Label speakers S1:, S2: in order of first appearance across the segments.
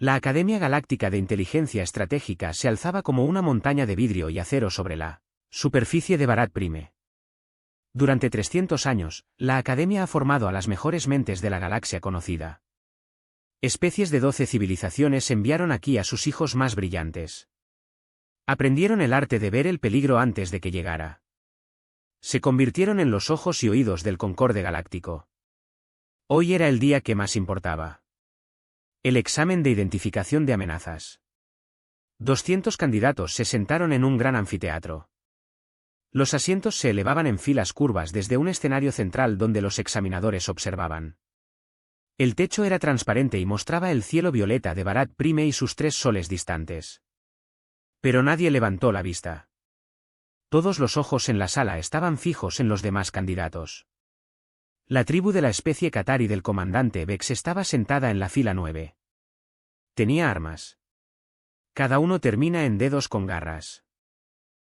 S1: La Academia Galáctica de Inteligencia Estratégica se alzaba como una montaña de vidrio y acero sobre la superficie de Barat Prime. Durante 300 años, la Academia ha formado a las mejores mentes de la galaxia conocida. Especies de 12 civilizaciones enviaron aquí a sus hijos más brillantes. Aprendieron el arte de ver el peligro antes de que llegara. Se convirtieron en los ojos y oídos del Concorde Galáctico. Hoy era el día que más importaba. El examen de identificación de amenazas. 200 candidatos se sentaron en un gran anfiteatro. Los asientos se elevaban en filas curvas desde un escenario central donde los examinadores observaban. El techo era transparente y mostraba el cielo violeta de Barat Prime y sus 3 soles distantes. Pero nadie levantó la vista. Todos los ojos en la sala estaban fijos en los demás candidatos. La tribu de la especie Qatari del comandante Vex estaba sentada en la fila 9. Tenía armas. Cada uno termina en dedos con garras.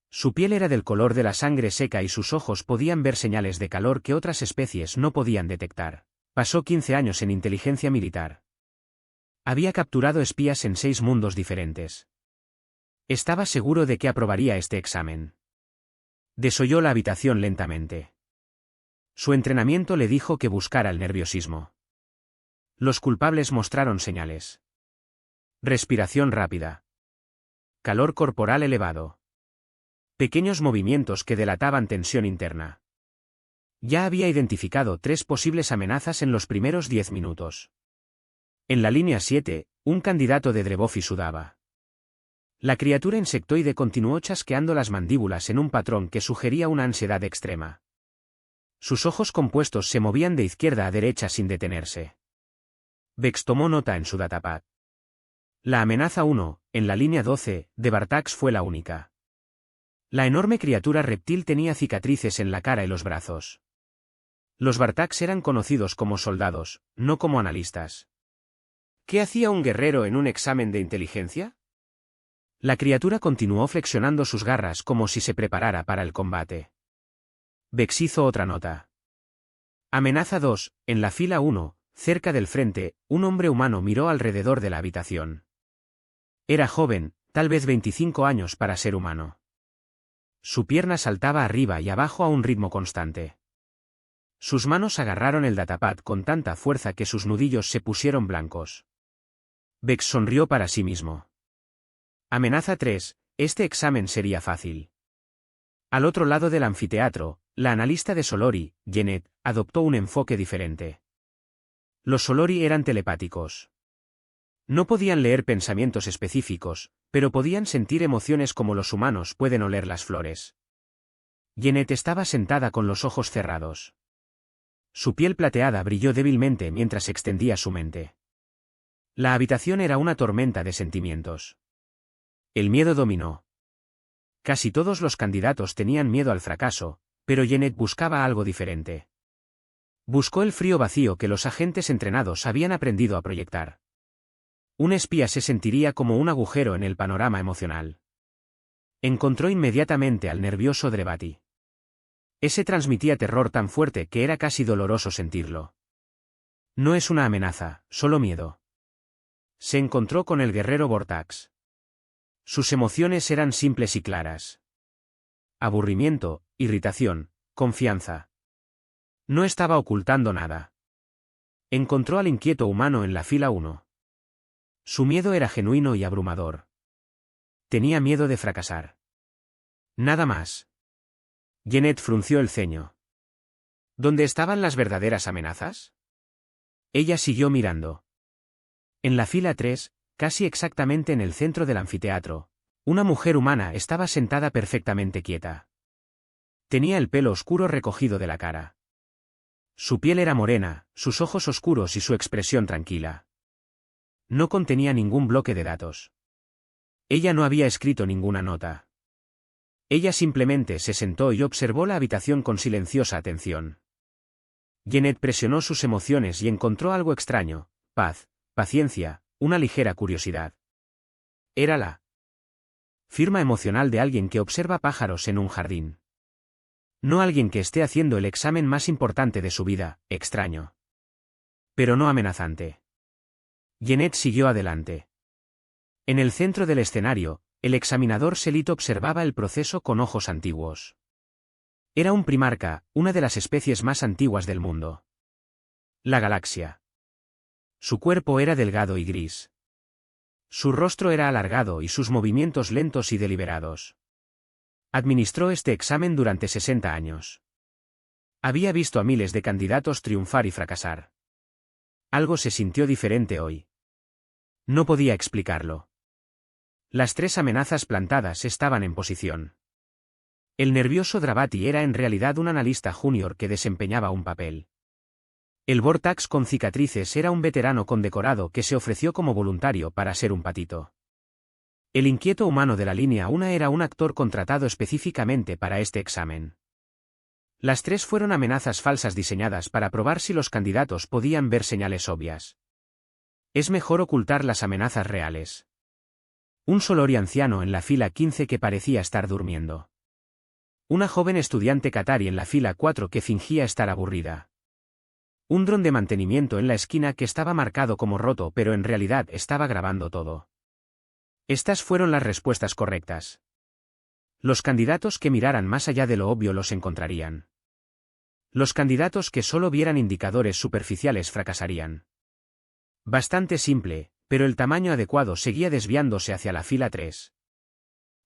S1: Su piel era del color de la sangre seca y sus ojos podían ver señales de calor que otras especies no podían detectar. Pasó 15 años en inteligencia militar. Había capturado espías en 6 mundos diferentes. Estaba seguro de que aprobaría este examen. Desolló la habitación lentamente. Su entrenamiento le dijo que buscara el nerviosismo. Los culpables mostraron señales. Respiración rápida. Calor corporal elevado. Pequeños movimientos que delataban tensión interna. Ya había identificado 3 posibles amenazas en los primeros 10 minutos. En la línea 7, un candidato de Drebofi sudaba. La criatura insectoide continuó chasqueando las mandíbulas en un patrón que sugería una ansiedad extrema. Sus ojos compuestos se movían de izquierda a derecha sin detenerse. Vex tomó nota en su datapad. La amenaza 1, en la línea 12, de Bartax fue la única. La enorme criatura reptil tenía cicatrices en la cara y los brazos. Los Bartax eran conocidos como soldados, no como analistas. ¿Qué hacía un guerrero en un examen de inteligencia? La criatura continuó flexionando sus garras como si se preparara para el combate. Vex hizo otra nota. Amenaza 2, en la fila 1, cerca del frente, un hombre humano miró alrededor de la habitación. Era joven, tal vez 25 años para ser humano. Su pierna saltaba arriba y abajo a un ritmo constante. Sus manos agarraron el datapad con tanta fuerza que sus nudillos se pusieron blancos. Vex sonrió para sí mismo. Amenaza 3, este examen sería fácil. Al otro lado del anfiteatro, la analista de Solori, Jeanette, adoptó un enfoque diferente. Los Solori eran telepáticos. No podían leer pensamientos específicos, pero podían sentir emociones como los humanos pueden oler las flores. Jeanette estaba sentada con los ojos cerrados. Su piel plateada brilló débilmente mientras extendía su mente. La habitación era una tormenta de sentimientos. El miedo dominó. Casi todos los candidatos tenían miedo al fracaso, pero Jeanette buscaba algo diferente. Buscó el frío vacío que los agentes entrenados habían aprendido a proyectar. Un espía se sentiría como un agujero en el panorama emocional. Encontró inmediatamente al nervioso Drebati. Ese transmitía terror tan fuerte que era casi doloroso sentirlo. No es una amenaza, solo miedo. Se encontró con el guerrero Vortax. Sus emociones eran simples y claras. Aburrimiento, irritación, confianza. No estaba ocultando nada. Encontró al inquieto humano en la fila 1. Su miedo era genuino y abrumador. Tenía miedo de fracasar. Nada más. Jeanette frunció el ceño. ¿Dónde estaban las verdaderas amenazas? Ella siguió mirando. En la fila 3, casi exactamente en el centro del anfiteatro, una mujer humana estaba sentada perfectamente quieta. Tenía el pelo oscuro recogido de la cara. Su piel era morena, sus ojos oscuros y su expresión tranquila. No contenía ningún bloque de datos. Ella no había escrito ninguna nota. Ella simplemente se sentó y observó la habitación con silenciosa atención. Jeanette presionó sus emociones y encontró algo extraño: paz, paciencia, una ligera curiosidad. Era la firma emocional de alguien que observa pájaros en un jardín. No alguien que esté haciendo el examen más importante de su vida, extraño. Pero no amenazante. Jeanette siguió adelante. En el centro del escenario, el examinador Selit observaba el proceso con ojos antiguos. Era un primarca, una de las especies más antiguas del mundo. La galaxia. Su cuerpo era delgado y gris. Su rostro era alargado y sus movimientos lentos y deliberados. Administró este examen durante 60 años. Había visto a miles de candidatos triunfar y fracasar. Algo se sintió diferente hoy. No podía explicarlo. Las 3 amenazas plantadas estaban en posición. El nervioso Dravati era en realidad un analista junior que desempeñaba un papel. El Vortax con cicatrices era un veterano condecorado que se ofreció como voluntario para ser un patito. El inquieto humano de la línea 1 era un actor contratado específicamente para este examen. Las 3 fueron amenazas falsas diseñadas para probar si los candidatos podían ver señales obvias. Es mejor ocultar las amenazas reales. Un solori anciano en la fila 15 que parecía estar durmiendo. Una joven estudiante qatari en la fila 4 que fingía estar aburrida. Un dron de mantenimiento en la esquina que estaba marcado como roto pero en realidad estaba grabando todo. Estas fueron las respuestas correctas. Los candidatos que miraran más allá de lo obvio los encontrarían. Los candidatos que solo vieran indicadores superficiales fracasarían. Bastante simple, pero el tamaño adecuado seguía desviándose hacia la fila 3.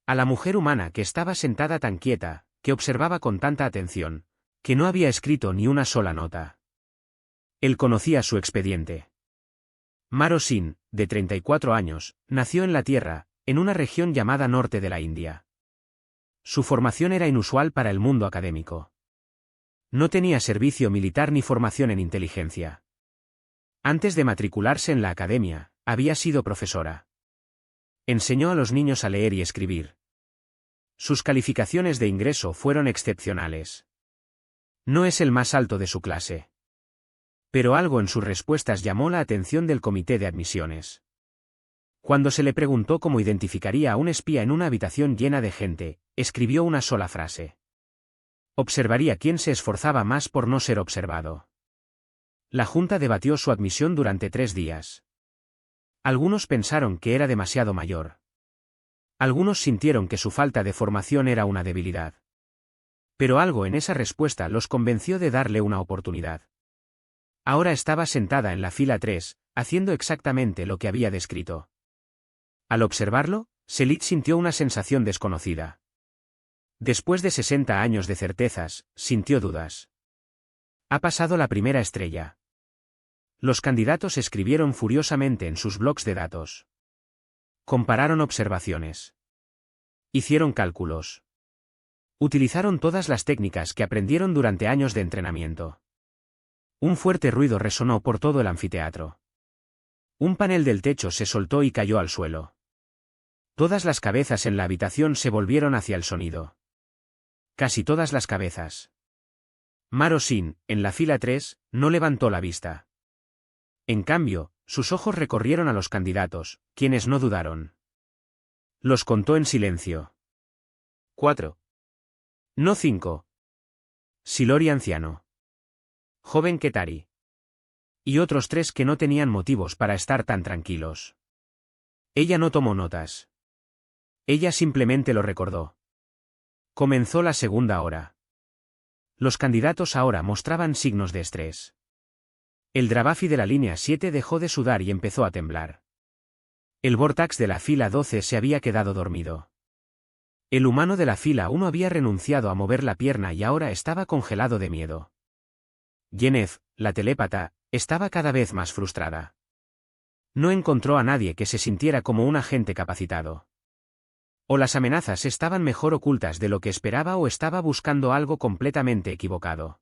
S1: A la mujer humana que estaba sentada tan quieta, que observaba con tanta atención, que no había escrito ni una sola nota. Él conocía su expediente. Maro Sin, de 34 años, nació en la Tierra, en una región llamada norte de la India. Su formación era inusual para el mundo académico. No tenía servicio militar ni formación en inteligencia. Antes de matricularse en la academia, había sido profesora. Enseñó a los niños a leer y escribir. Sus calificaciones de ingreso fueron excepcionales. No es el más alto de su clase. Pero algo en sus respuestas llamó la atención del comité de admisiones. Cuando se le preguntó cómo identificaría a un espía en una habitación llena de gente, escribió una sola frase. Observaría quién se esforzaba más por no ser observado. La Junta debatió su admisión durante 3 días. Algunos pensaron que era demasiado mayor. Algunos sintieron que su falta de formación era una debilidad. Pero algo en esa respuesta los convenció de darle una oportunidad. Ahora estaba sentada en la fila 3, haciendo exactamente lo que había descrito. Al observarlo, Selit sintió una sensación desconocida. Después de 60 años de certezas, sintió dudas. Ha pasado la primera estrella. Los candidatos escribieron furiosamente en sus blocs de datos. Compararon observaciones. Hicieron cálculos. Utilizaron todas las técnicas que aprendieron durante años de entrenamiento. Un fuerte ruido resonó por todo el anfiteatro. Un panel del techo se soltó y cayó al suelo. Todas las cabezas en la habitación se volvieron hacia el sonido. Casi todas las cabezas. Maro Sin, en la fila 3, no levantó la vista. En cambio, sus ojos recorrieron a los candidatos, quienes no dudaron. Los contó en silencio. 4. No 5. Silori anciano. Joven Qatari. Y otros 3 que no tenían motivos para estar tan tranquilos. Ella no tomó notas. Ella simplemente lo recordó. Comenzó la segunda hora. Los candidatos ahora mostraban signos de estrés. El Dravafi de la línea 7 dejó de sudar y empezó a temblar. El Vortax de la fila 12 se había quedado dormido. El humano de la fila 1 había renunciado a mover la pierna y ahora estaba congelado de miedo. Yennefer, la telépata, estaba cada vez más frustrada. No encontró a nadie que se sintiera como un agente capacitado. O las amenazas estaban mejor ocultas de lo que esperaba o estaba buscando algo completamente equivocado.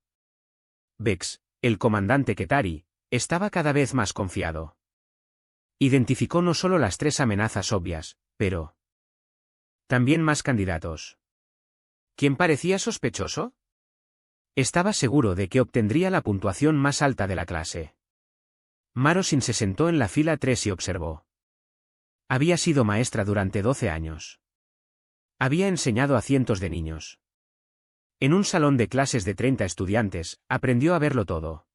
S1: Vex, el comandante Qatari, estaba cada vez más confiado. Identificó no solo las 3 amenazas obvias, pero también más candidatos. ¿Quién parecía sospechoso? Estaba seguro de que obtendría la puntuación más alta de la clase. Maro Sin se sentó en la fila 3 y observó. Había sido maestra durante 12 años. Había enseñado a cientos de niños. En un salón de clases de 30 estudiantes, aprendió a verlo todo.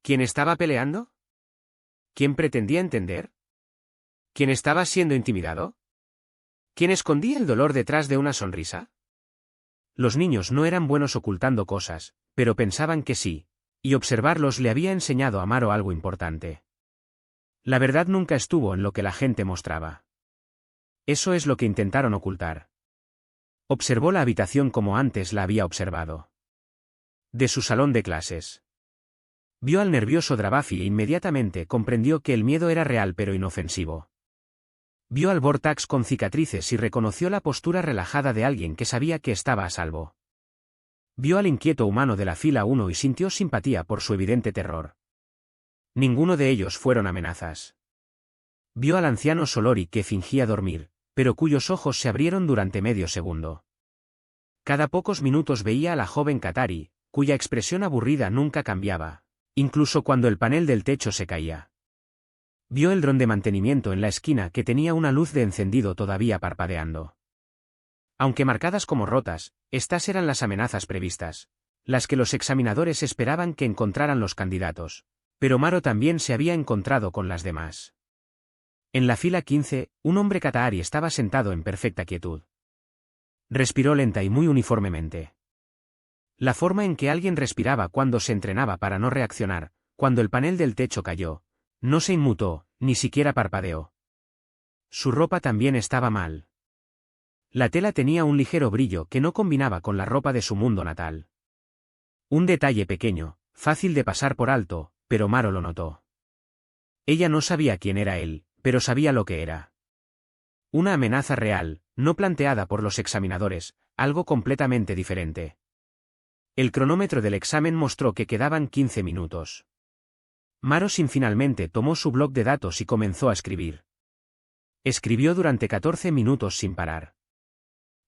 S1: ¿Quién estaba peleando? ¿Quién pretendía entender? ¿Quién estaba siendo intimidado? ¿Quién escondía el dolor detrás de una sonrisa? Los niños no eran buenos ocultando cosas, pero pensaban que sí, y observarlos le había enseñado a Maro algo importante. La verdad nunca estuvo en lo que la gente mostraba. Eso es lo que intentaron ocultar. Observó la habitación como antes la había observado. De su salón de clases. Vio al nervioso Dravafi e inmediatamente comprendió que el miedo era real pero inofensivo. Vio al Vortax con cicatrices y reconoció la postura relajada de alguien que sabía que estaba a salvo. Vio al inquieto humano de la fila 1 y sintió simpatía por su evidente terror. Ninguno de ellos fueron amenazas. Vio al anciano Solori que fingía dormir, pero cuyos ojos se abrieron durante medio segundo. Cada pocos minutos veía a la joven Katari, cuya expresión aburrida nunca cambiaba, incluso cuando el panel del techo se caía. Vio el dron de mantenimiento en la esquina que tenía una luz de encendido todavía parpadeando. Aunque marcadas como rotas, estas eran las amenazas previstas, las que los examinadores esperaban que encontraran los candidatos, pero Maro también se había encontrado con las demás. En la fila 15, un hombre Katari estaba sentado en perfecta quietud. Respiró lenta y muy uniformemente. La forma en que alguien respiraba cuando se entrenaba para no reaccionar, cuando el panel del techo cayó, no se inmutó, ni siquiera parpadeó. Su ropa también estaba mal. La tela tenía un ligero brillo que no combinaba con la ropa de su mundo natal. Un detalle pequeño, fácil de pasar por alto, pero Maro lo notó. Ella no sabía quién era él, pero sabía lo que era. Una amenaza real, no planteada por los examinadores, algo completamente diferente. El cronómetro del examen mostró que quedaban 15 minutos. Maro finalmente tomó su bloc de datos y comenzó a escribir. Escribió durante 14 minutos sin parar.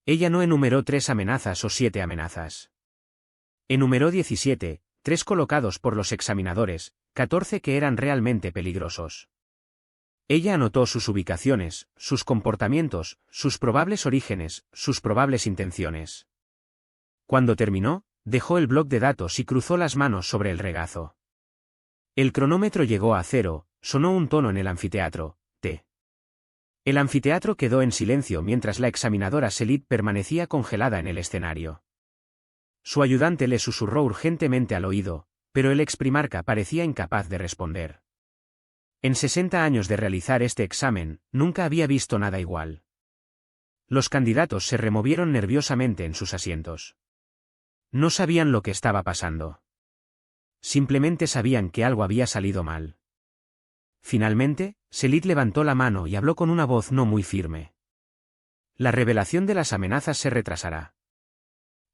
S1: Ella no enumeró 3 amenazas o 7 amenazas. Enumeró 17, 3 colocados por los examinadores, 14 que eran realmente peligrosos. Ella anotó sus ubicaciones, sus comportamientos, sus probables orígenes, sus probables intenciones. Cuando terminó, dejó el bloc de datos y cruzó las manos sobre el regazo. El cronómetro llegó a 0, sonó un tono en el anfiteatro, T. El anfiteatro quedó en silencio mientras la examinadora Selit permanecía congelada en el escenario. Su ayudante le susurró urgentemente al oído, pero el exprimarca parecía incapaz de responder. En 60 años de realizar este examen, nunca había visto nada igual. Los candidatos se removieron nerviosamente en sus asientos. No sabían lo que estaba pasando. Simplemente sabían que algo había salido mal. Finalmente, Selit levantó la mano y habló con una voz no muy firme. La revelación de las amenazas se retrasará.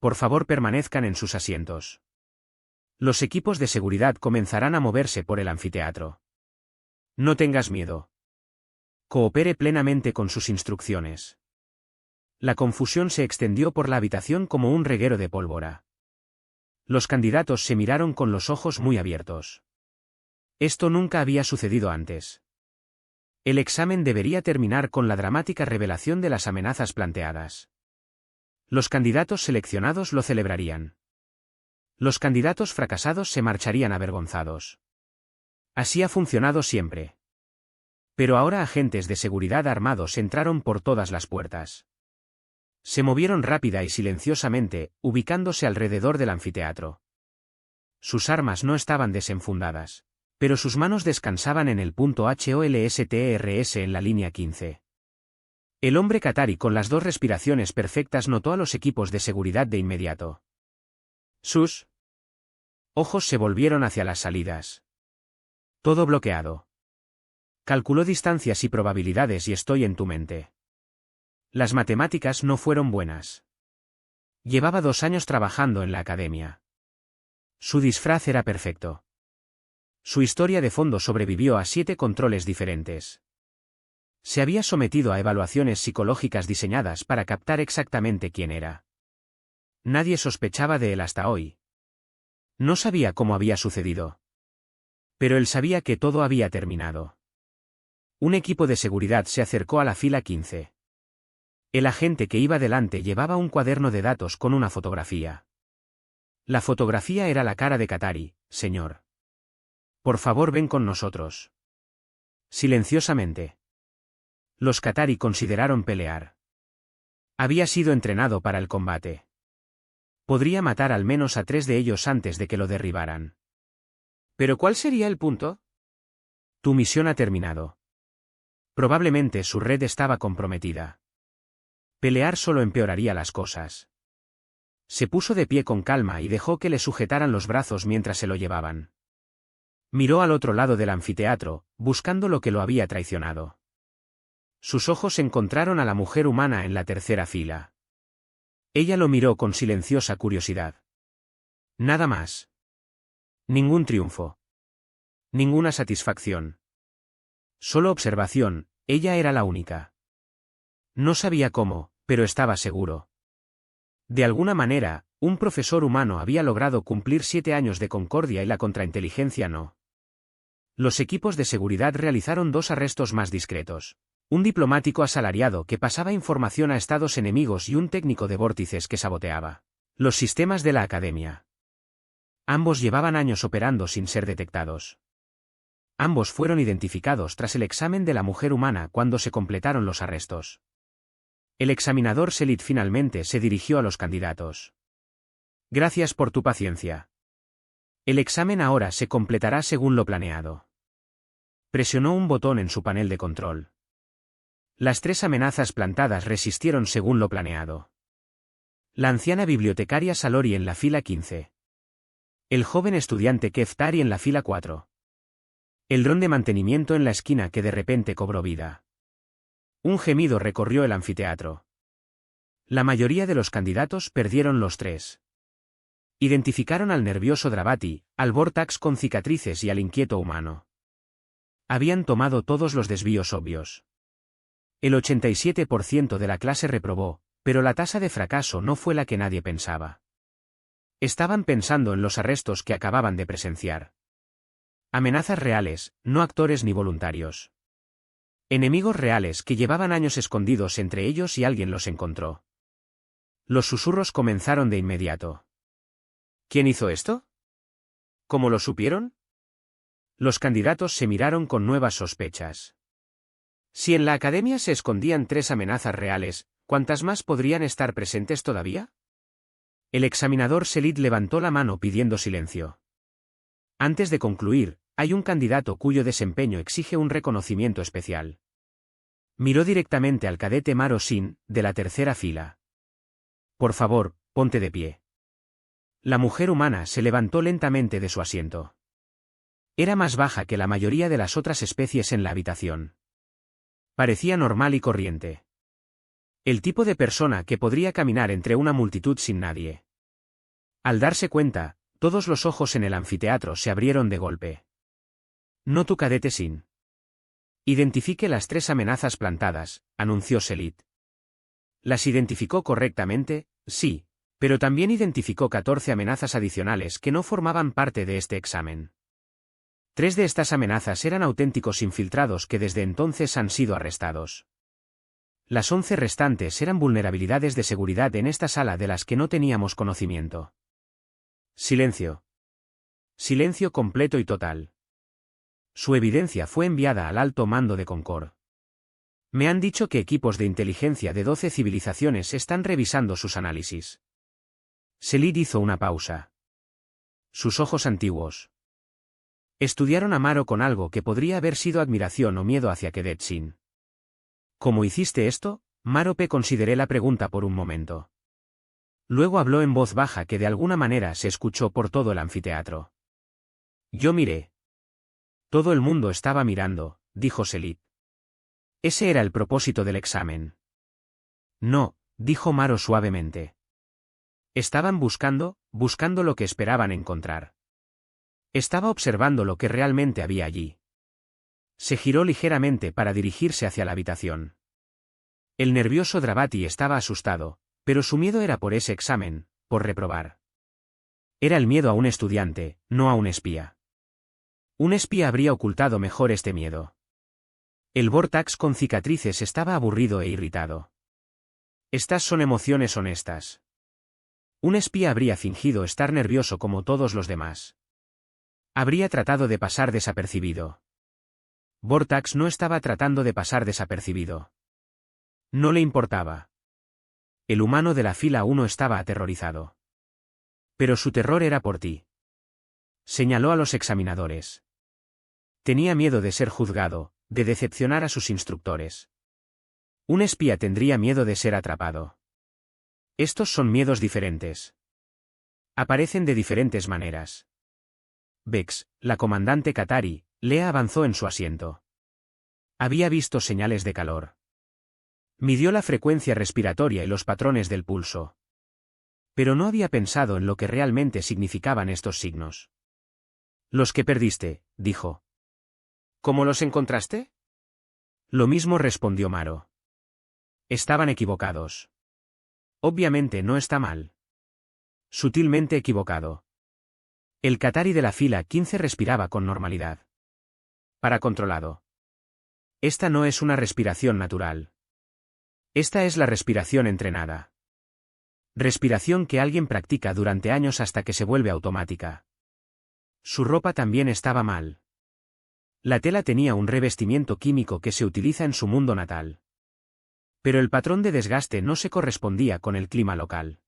S1: Por favor, permanezcan en sus asientos. Los equipos de seguridad comenzarán a moverse por el anfiteatro. No tengas miedo. Coopere plenamente con sus instrucciones. La confusión se extendió por la habitación como un reguero de pólvora. Los candidatos se miraron con los ojos muy abiertos. Esto nunca había sucedido antes. El examen debería terminar con la dramática revelación de las amenazas planteadas. Los candidatos seleccionados lo celebrarían. Los candidatos fracasados se marcharían avergonzados. Así ha funcionado siempre. Pero ahora agentes de seguridad armados entraron por todas las puertas. Se movieron rápida y silenciosamente, ubicándose alrededor del anfiteatro. Sus armas no estaban desenfundadas, pero sus manos descansaban en el punto HOLSTRS en la línea 15. El hombre Katari con las 2 respiraciones perfectas notó a los equipos de seguridad de inmediato. Sus ojos se volvieron hacia las salidas. Todo bloqueado. Calculó distancias y probabilidades y estoy en tu mente. Las matemáticas no fueron buenas. Llevaba 2 años trabajando en la academia. Su disfraz era perfecto. Su historia de fondo sobrevivió a 7 controles diferentes. Se había sometido a evaluaciones psicológicas diseñadas para captar exactamente quién era. Nadie sospechaba de él hasta hoy. No sabía cómo había sucedido. Pero él sabía que todo había terminado. Un equipo de seguridad se acercó a la fila 15. El agente que iba delante llevaba un cuaderno de datos con una fotografía. La fotografía era la cara de Katari, señor. Por favor, ven con nosotros. Silenciosamente. Los Qatari consideraron pelear. Había sido entrenado para el combate. Podría matar al menos a 3 de ellos antes de que lo derribaran. ¿Pero cuál sería el punto? Tu misión ha terminado. Probablemente su red estaba comprometida. Pelear solo empeoraría las cosas. Se puso de pie con calma y dejó que le sujetaran los brazos mientras se lo llevaban. Miró al otro lado del anfiteatro, buscando lo que lo había traicionado. Sus ojos encontraron a la mujer humana en la tercera fila. Ella lo miró con silenciosa curiosidad. Nada más. Ningún triunfo. Ninguna satisfacción. Solo observación, ella era la única. No sabía cómo, pero estaba seguro. De alguna manera, un profesor humano había logrado cumplir 7 años de concordia y la contrainteligencia no. Los equipos de seguridad realizaron 2 arrestos más discretos. Un diplomático asalariado que pasaba información a estados enemigos y un técnico de vórtices que saboteaba los sistemas de la academia. Ambos llevaban años operando sin ser detectados. Ambos fueron identificados tras el examen de la mujer humana cuando se completaron los arrestos. El examinador Selit finalmente se dirigió a los candidatos. Gracias por tu paciencia. El examen ahora se completará según lo planeado. Presionó un botón en su panel de control. Las 3 amenazas plantadas resistieron según lo planeado. La anciana bibliotecaria Salori en la fila 15. El joven estudiante Keftari en la fila 4. El dron de mantenimiento en la esquina que de repente cobró vida. Un gemido recorrió el anfiteatro. La mayoría de los candidatos perdieron los 3. Identificaron al nervioso Dravati, al Vortax con cicatrices y al inquieto humano. Habían tomado todos los desvíos obvios. El 87% de la clase reprobó, pero la tasa de fracaso no fue la que nadie pensaba. Estaban pensando en los arrestos que acababan de presenciar. Amenazas reales, no actores ni voluntarios. Enemigos reales que llevaban años escondidos entre ellos y alguien los encontró. Los susurros comenzaron de inmediato. ¿Quién hizo esto? ¿Cómo lo supieron? Los candidatos se miraron con nuevas sospechas. Si en la academia se escondían 3 amenazas reales, ¿cuántas más podrían estar presentes todavía? El examinador Selit levantó la mano pidiendo silencio. Antes de concluir, hay un candidato cuyo desempeño exige un reconocimiento especial. Miró directamente al cadete Maro Sin, de la tercera fila. Por favor, ponte de pie. La mujer humana se levantó lentamente de su asiento. Era más baja que la mayoría de las otras especies en la habitación. Parecía normal y corriente. El tipo de persona que podría caminar entre una multitud sin nadie. Al darse cuenta, todos los ojos en el anfiteatro se abrieron de golpe. No tu cadete Sin. Identifique las 3 amenazas plantadas, anunció Selit. Las identificó correctamente, sí, pero también identificó 14 amenazas adicionales que no formaban parte de este examen. 3 de estas amenazas eran auténticos infiltrados que desde entonces han sido arrestados. Las 11 restantes eran vulnerabilidades de seguridad en esta sala de las que no teníamos conocimiento. Silencio. Silencio completo y total. Su evidencia fue enviada al alto mando de Concord. Me han dicho que equipos de inteligencia de 12 civilizaciones están revisando sus análisis. Selit hizo una pausa. Sus ojos antiguos. Estudiaron a Maro con algo que podría haber sido admiración o miedo hacia Cadet Sin. ¿Cómo hiciste esto? Maro P. Consideré la pregunta por un momento. Luego habló en voz baja que de alguna manera se escuchó por todo el anfiteatro. Yo miré. Todo el mundo estaba mirando, dijo Selit. Ese era el propósito del examen. No, dijo Maro suavemente. Estaban buscando lo que esperaban encontrar. Estaba observando lo que realmente había allí. Se giró ligeramente para dirigirse hacia la habitación. El nervioso Dravati estaba asustado, pero su miedo era por ese examen, por reprobar. Era el miedo a un estudiante, no a un espía. Un espía habría ocultado mejor este miedo. El Vortax con cicatrices estaba aburrido e irritado. Estas son emociones honestas. Un espía habría fingido estar nervioso como todos los demás. Habría tratado de pasar desapercibido. Vortax no estaba tratando de pasar desapercibido. No le importaba. El humano de la fila 1 estaba aterrorizado. Pero su terror era por ti. Señaló a los examinadores. Tenía miedo de ser juzgado, de decepcionar a sus instructores. Un espía tendría miedo de ser atrapado. Estos son miedos diferentes. Aparecen de diferentes maneras. Vex, la comandante Qatari, Lea avanzó en su asiento. Había visto señales de calor. Midió la frecuencia respiratoria y los patrones del pulso. Pero no había pensado en lo que realmente significaban estos signos. Los que perdiste, dijo. ¿Cómo los encontraste? Lo mismo respondió Maro. Estaban equivocados. Obviamente no está mal. Sutilmente equivocado. El Qatari de la fila 15 respiraba con normalidad. Para controlado. Esta no es una respiración natural. Esta es la respiración entrenada. Respiración que alguien practica durante años hasta que se vuelve automática. Su ropa también estaba mal. La tela tenía un revestimiento químico que se utiliza en su mundo natal. Pero el patrón de desgaste no se correspondía con el clima local.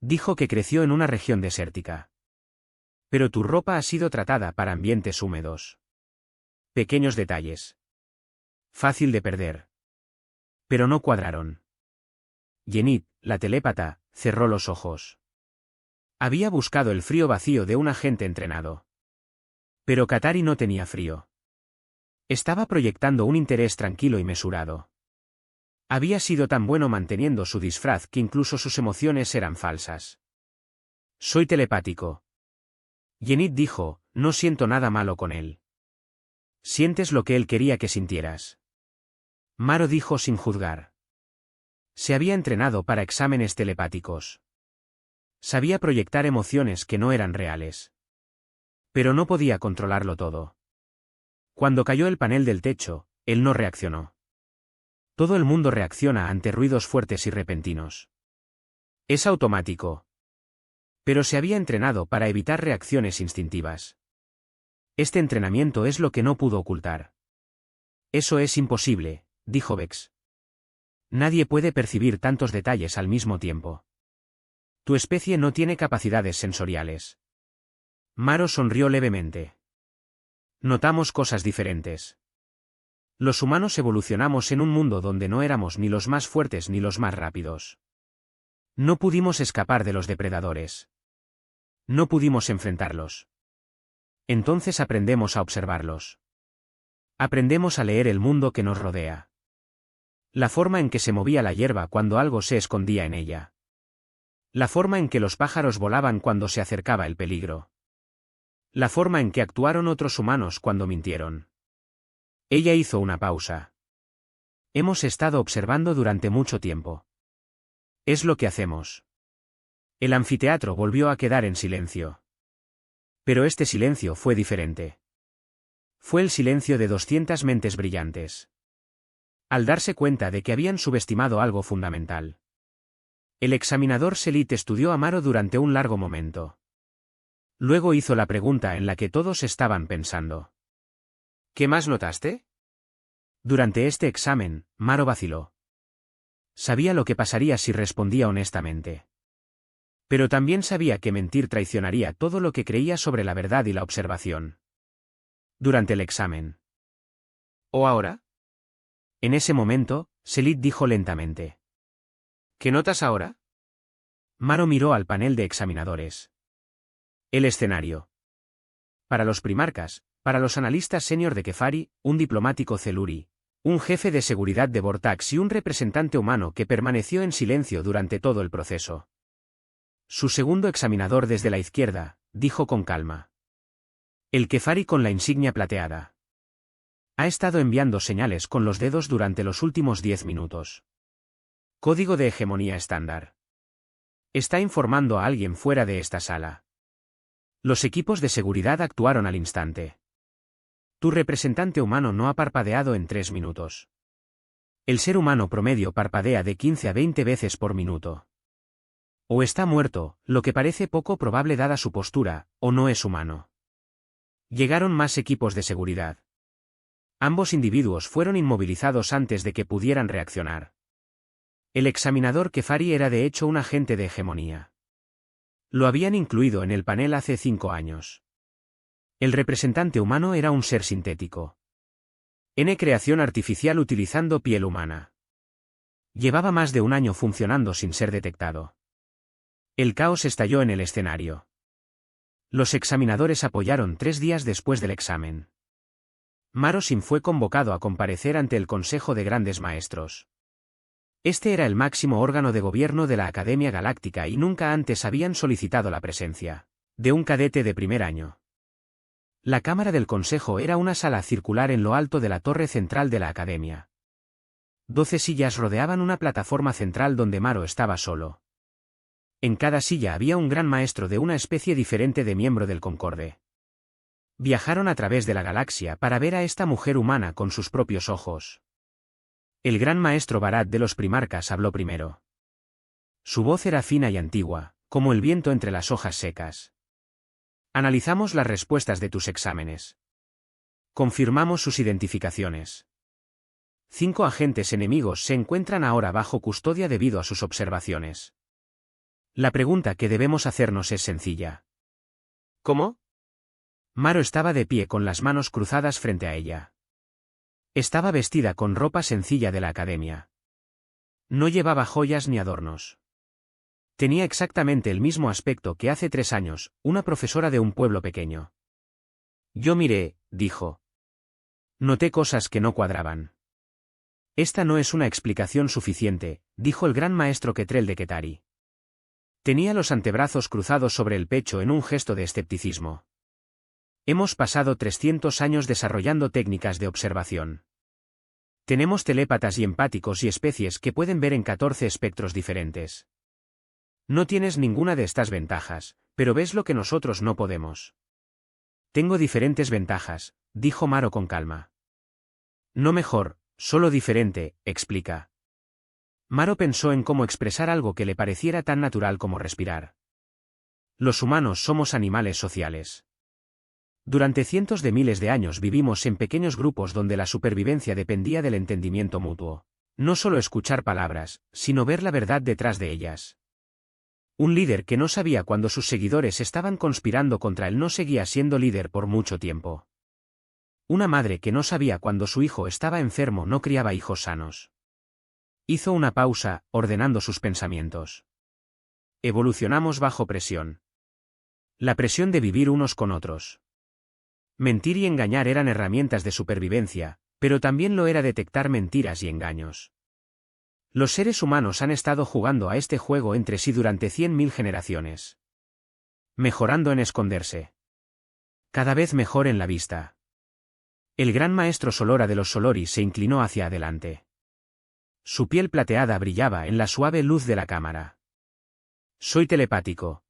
S1: Dijo que creció en una región desértica. Pero tu ropa ha sido tratada para ambientes húmedos. Pequeños detalles. Fácil de perder. Pero no cuadraron. Yenit, la telépata, cerró los ojos. Había buscado el frío vacío de un agente entrenado. Pero Qatari no tenía frío. Estaba proyectando un interés tranquilo y mesurado. Había sido tan bueno manteniendo su disfraz que incluso sus emociones eran falsas. Soy telepático. Yenit dijo, no siento nada malo con él. Sientes lo que él quería que sintieras. Maro dijo sin juzgar. Se había entrenado para exámenes telepáticos. Sabía proyectar emociones que no eran reales. Pero no podía controlarlo todo. Cuando cayó el panel del techo, él no reaccionó. Todo el mundo reacciona ante ruidos fuertes y repentinos. Es automático. Pero se había entrenado para evitar reacciones instintivas. Este entrenamiento es lo que no pudo ocultar. Eso es imposible, dijo Vex. Nadie puede percibir tantos detalles al mismo tiempo. Tu especie no tiene capacidades sensoriales. Maro sonrió levemente. Notamos cosas diferentes. Los humanos evolucionamos en un mundo donde no éramos ni los más fuertes ni los más rápidos. No pudimos escapar de los depredadores. No pudimos enfrentarlos. Entonces aprendemos a observarlos. Aprendemos a leer el mundo que nos rodea. La forma en que se movía la hierba cuando algo se escondía en ella. La forma en que los pájaros volaban cuando se acercaba el peligro. La forma en que actuaron otros humanos cuando mintieron. Ella hizo una pausa. Hemos estado observando durante mucho tiempo. Es lo que hacemos. El anfiteatro volvió a quedar en silencio. Pero este silencio fue diferente. Fue el silencio de 200 mentes brillantes. Al darse cuenta de que habían subestimado algo fundamental. El examinador Selit estudió a Maro durante un largo momento. Luego hizo la pregunta en la que todos estaban pensando. ¿Qué más notaste? Durante este examen, Maro vaciló. Sabía lo que pasaría si respondía honestamente. Pero también sabía que mentir traicionaría todo lo que creía sobre la verdad y la observación. Durante el examen. ¿O ahora? En ese momento, Selit dijo lentamente. ¿Qué notas ahora? Maro miró al panel de examinadores. El escenario. Para los primarcas, para los analistas senior de Kefari, un diplomático Celuri, un jefe de seguridad de Vortax y un representante humano que permaneció en silencio durante todo el proceso. Su segundo examinador desde la izquierda, dijo con calma. El Kefari con la insignia plateada. Ha estado enviando señales con los dedos durante los últimos 10 minutos. Código de hegemonía estándar. Está informando a alguien fuera de esta sala. Los equipos de seguridad actuaron al instante. Tu representante humano no ha parpadeado en 3 minutos. El ser humano promedio parpadea de 15 a 20 veces por minuto. O está muerto, lo que parece poco probable dada su postura, o no es humano. Llegaron más equipos de seguridad. Ambos individuos fueron inmovilizados antes de que pudieran reaccionar. El examinador Kefari era de hecho un agente de hegemonía. Lo habían incluido en el panel hace 5 años. El representante humano era un ser sintético. Creación artificial utilizando piel humana. Llevaba más de un año funcionando sin ser detectado. El caos estalló en el escenario. Los examinadores apoyaron 3 días después del examen. Marosim fue convocado a comparecer ante el Consejo de Grandes Maestros. Este era el máximo órgano de gobierno de la Academia Galáctica y nunca antes habían solicitado la presencia de un cadete de primer año. La cámara del consejo era una sala circular en lo alto de la torre central de la Academia. 12 sillas rodeaban una plataforma central donde Maro estaba solo. En cada silla había un gran maestro de una especie diferente de miembro del Concorde. Viajaron a través de la galaxia para ver a esta mujer humana con sus propios ojos. El gran maestro Barat de los Primarcas habló primero. Su voz era fina y antigua, como el viento entre las hojas secas. Analizamos las respuestas de tus exámenes. Confirmamos sus identificaciones. 5 agentes enemigos se encuentran ahora bajo custodia debido a sus observaciones. La pregunta que debemos hacernos es sencilla.
S2: ¿Cómo?
S1: Maro estaba de pie con las manos cruzadas frente a ella. Estaba vestida con ropa sencilla de la academia. No llevaba joyas ni adornos. Tenía exactamente el mismo aspecto que hace 3 años, una profesora de un pueblo pequeño. Yo miré, dijo. Noté cosas que no cuadraban. Esta no es una explicación suficiente, dijo el gran maestro Ketrel de Ketari. Tenía los antebrazos cruzados sobre el pecho en un gesto de escepticismo. Hemos pasado 300 años desarrollando técnicas de observación. Tenemos telépatas y empáticos y especies que pueden ver en 14 espectros diferentes. No tienes ninguna de estas ventajas, pero ves lo que nosotros no podemos. Tengo diferentes ventajas, dijo Maro con calma. No mejor, solo diferente, explica. Maro pensó en cómo expresar algo que le pareciera tan natural como respirar. Los humanos somos animales sociales. Durante cientos de miles de años vivimos en pequeños grupos donde la supervivencia dependía del entendimiento mutuo. No solo escuchar palabras, sino ver la verdad detrás de ellas. Un líder que no sabía cuando sus seguidores estaban conspirando contra él no seguía siendo líder por mucho tiempo. Una madre que no sabía cuando su hijo estaba enfermo no criaba hijos sanos. Hizo una pausa, ordenando sus pensamientos. Evolucionamos bajo presión. La presión de vivir unos con otros. Mentir y engañar eran herramientas de supervivencia, pero también lo era detectar mentiras y engaños. Los seres humanos han estado jugando a este juego entre sí durante 100.000 generaciones. Mejorando en esconderse. Cada vez mejor en la vista. El gran maestro Solora de los Soloris se inclinó hacia adelante. Su piel plateada brillaba en la suave luz de la cámara. Soy telepático.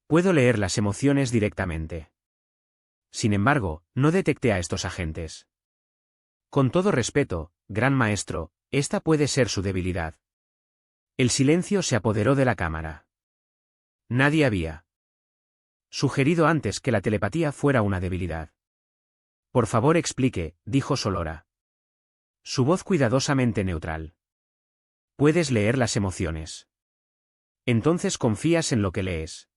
S1: Puedo leer las emociones directamente. Sin embargo, no detecté a estos agentes. Con todo respeto, gran maestro, esta puede ser su debilidad. El silencio se apoderó de la cámara. Nadie había sugerido antes que la telepatía fuera una debilidad. Por favor explique, dijo Solora. Su voz cuidadosamente neutral. Puedes leer las emociones. Entonces confías en lo que lees.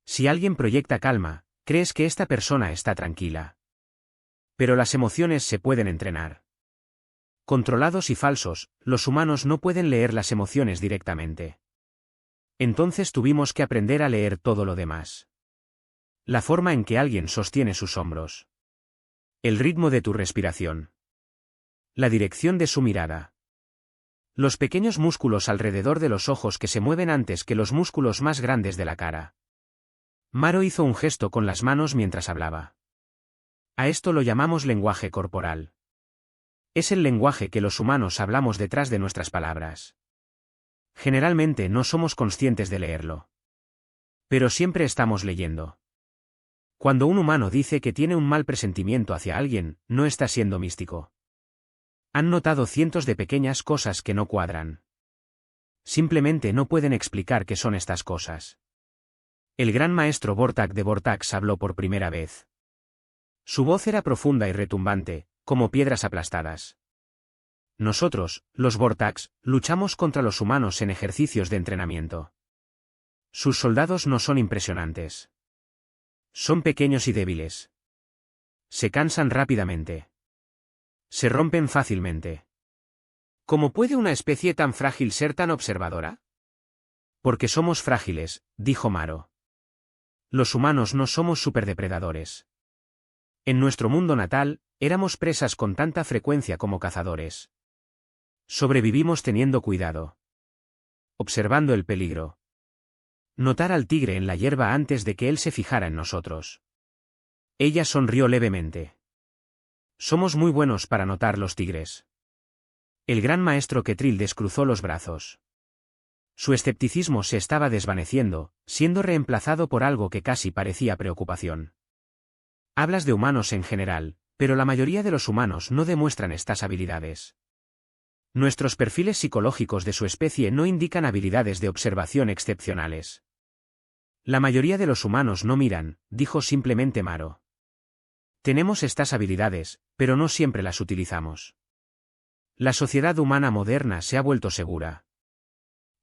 S1: Si alguien proyecta calma, crees que esta persona está tranquila. Pero las emociones se pueden entrenar. Controlados y falsos, los humanos no pueden leer las emociones directamente. Entonces tuvimos que aprender a leer todo lo demás. La forma en que alguien sostiene sus hombros. El ritmo de tu respiración. La dirección de su mirada. Los pequeños músculos alrededor de los ojos que se mueven antes que los músculos más grandes de la cara. Maro hizo un gesto con las manos mientras hablaba. A esto lo llamamos lenguaje corporal. Es el lenguaje que los humanos hablamos detrás de nuestras palabras. Generalmente no somos conscientes de leerlo. Pero siempre estamos leyendo. Cuando un humano dice que tiene un mal presentimiento hacia alguien, no está siendo místico. Han notado cientos de pequeñas cosas que no cuadran. Simplemente no pueden explicar qué son estas cosas. El gran maestro Vortak de Vortax habló por primera vez. Su voz era profunda y retumbante, como piedras aplastadas. Nosotros, los Vortax, luchamos contra los humanos en ejercicios de entrenamiento. Sus soldados no son impresionantes. Son pequeños y débiles. Se cansan rápidamente. Se rompen fácilmente. ¿Cómo puede una especie tan frágil ser tan observadora? Porque somos frágiles, dijo Maro. Los humanos no somos superdepredadores. En nuestro mundo natal, éramos presas con tanta frecuencia como cazadores. Sobrevivimos teniendo cuidado. Observando el peligro. Notar al tigre en la hierba antes de que él se fijara en nosotros. Ella sonrió levemente. Somos muy buenos para notar los tigres. El gran maestro Ketril descruzó los brazos. Su escepticismo se estaba desvaneciendo, siendo reemplazado por algo que casi parecía preocupación. Hablas de humanos en general, pero la mayoría de los humanos no demuestran estas habilidades. Nuestros perfiles psicológicos de su especie no indican habilidades de observación excepcionales. La mayoría de los humanos no miran, dijo simplemente Maro. Tenemos estas habilidades, pero no siempre las utilizamos. La sociedad humana moderna se ha vuelto segura.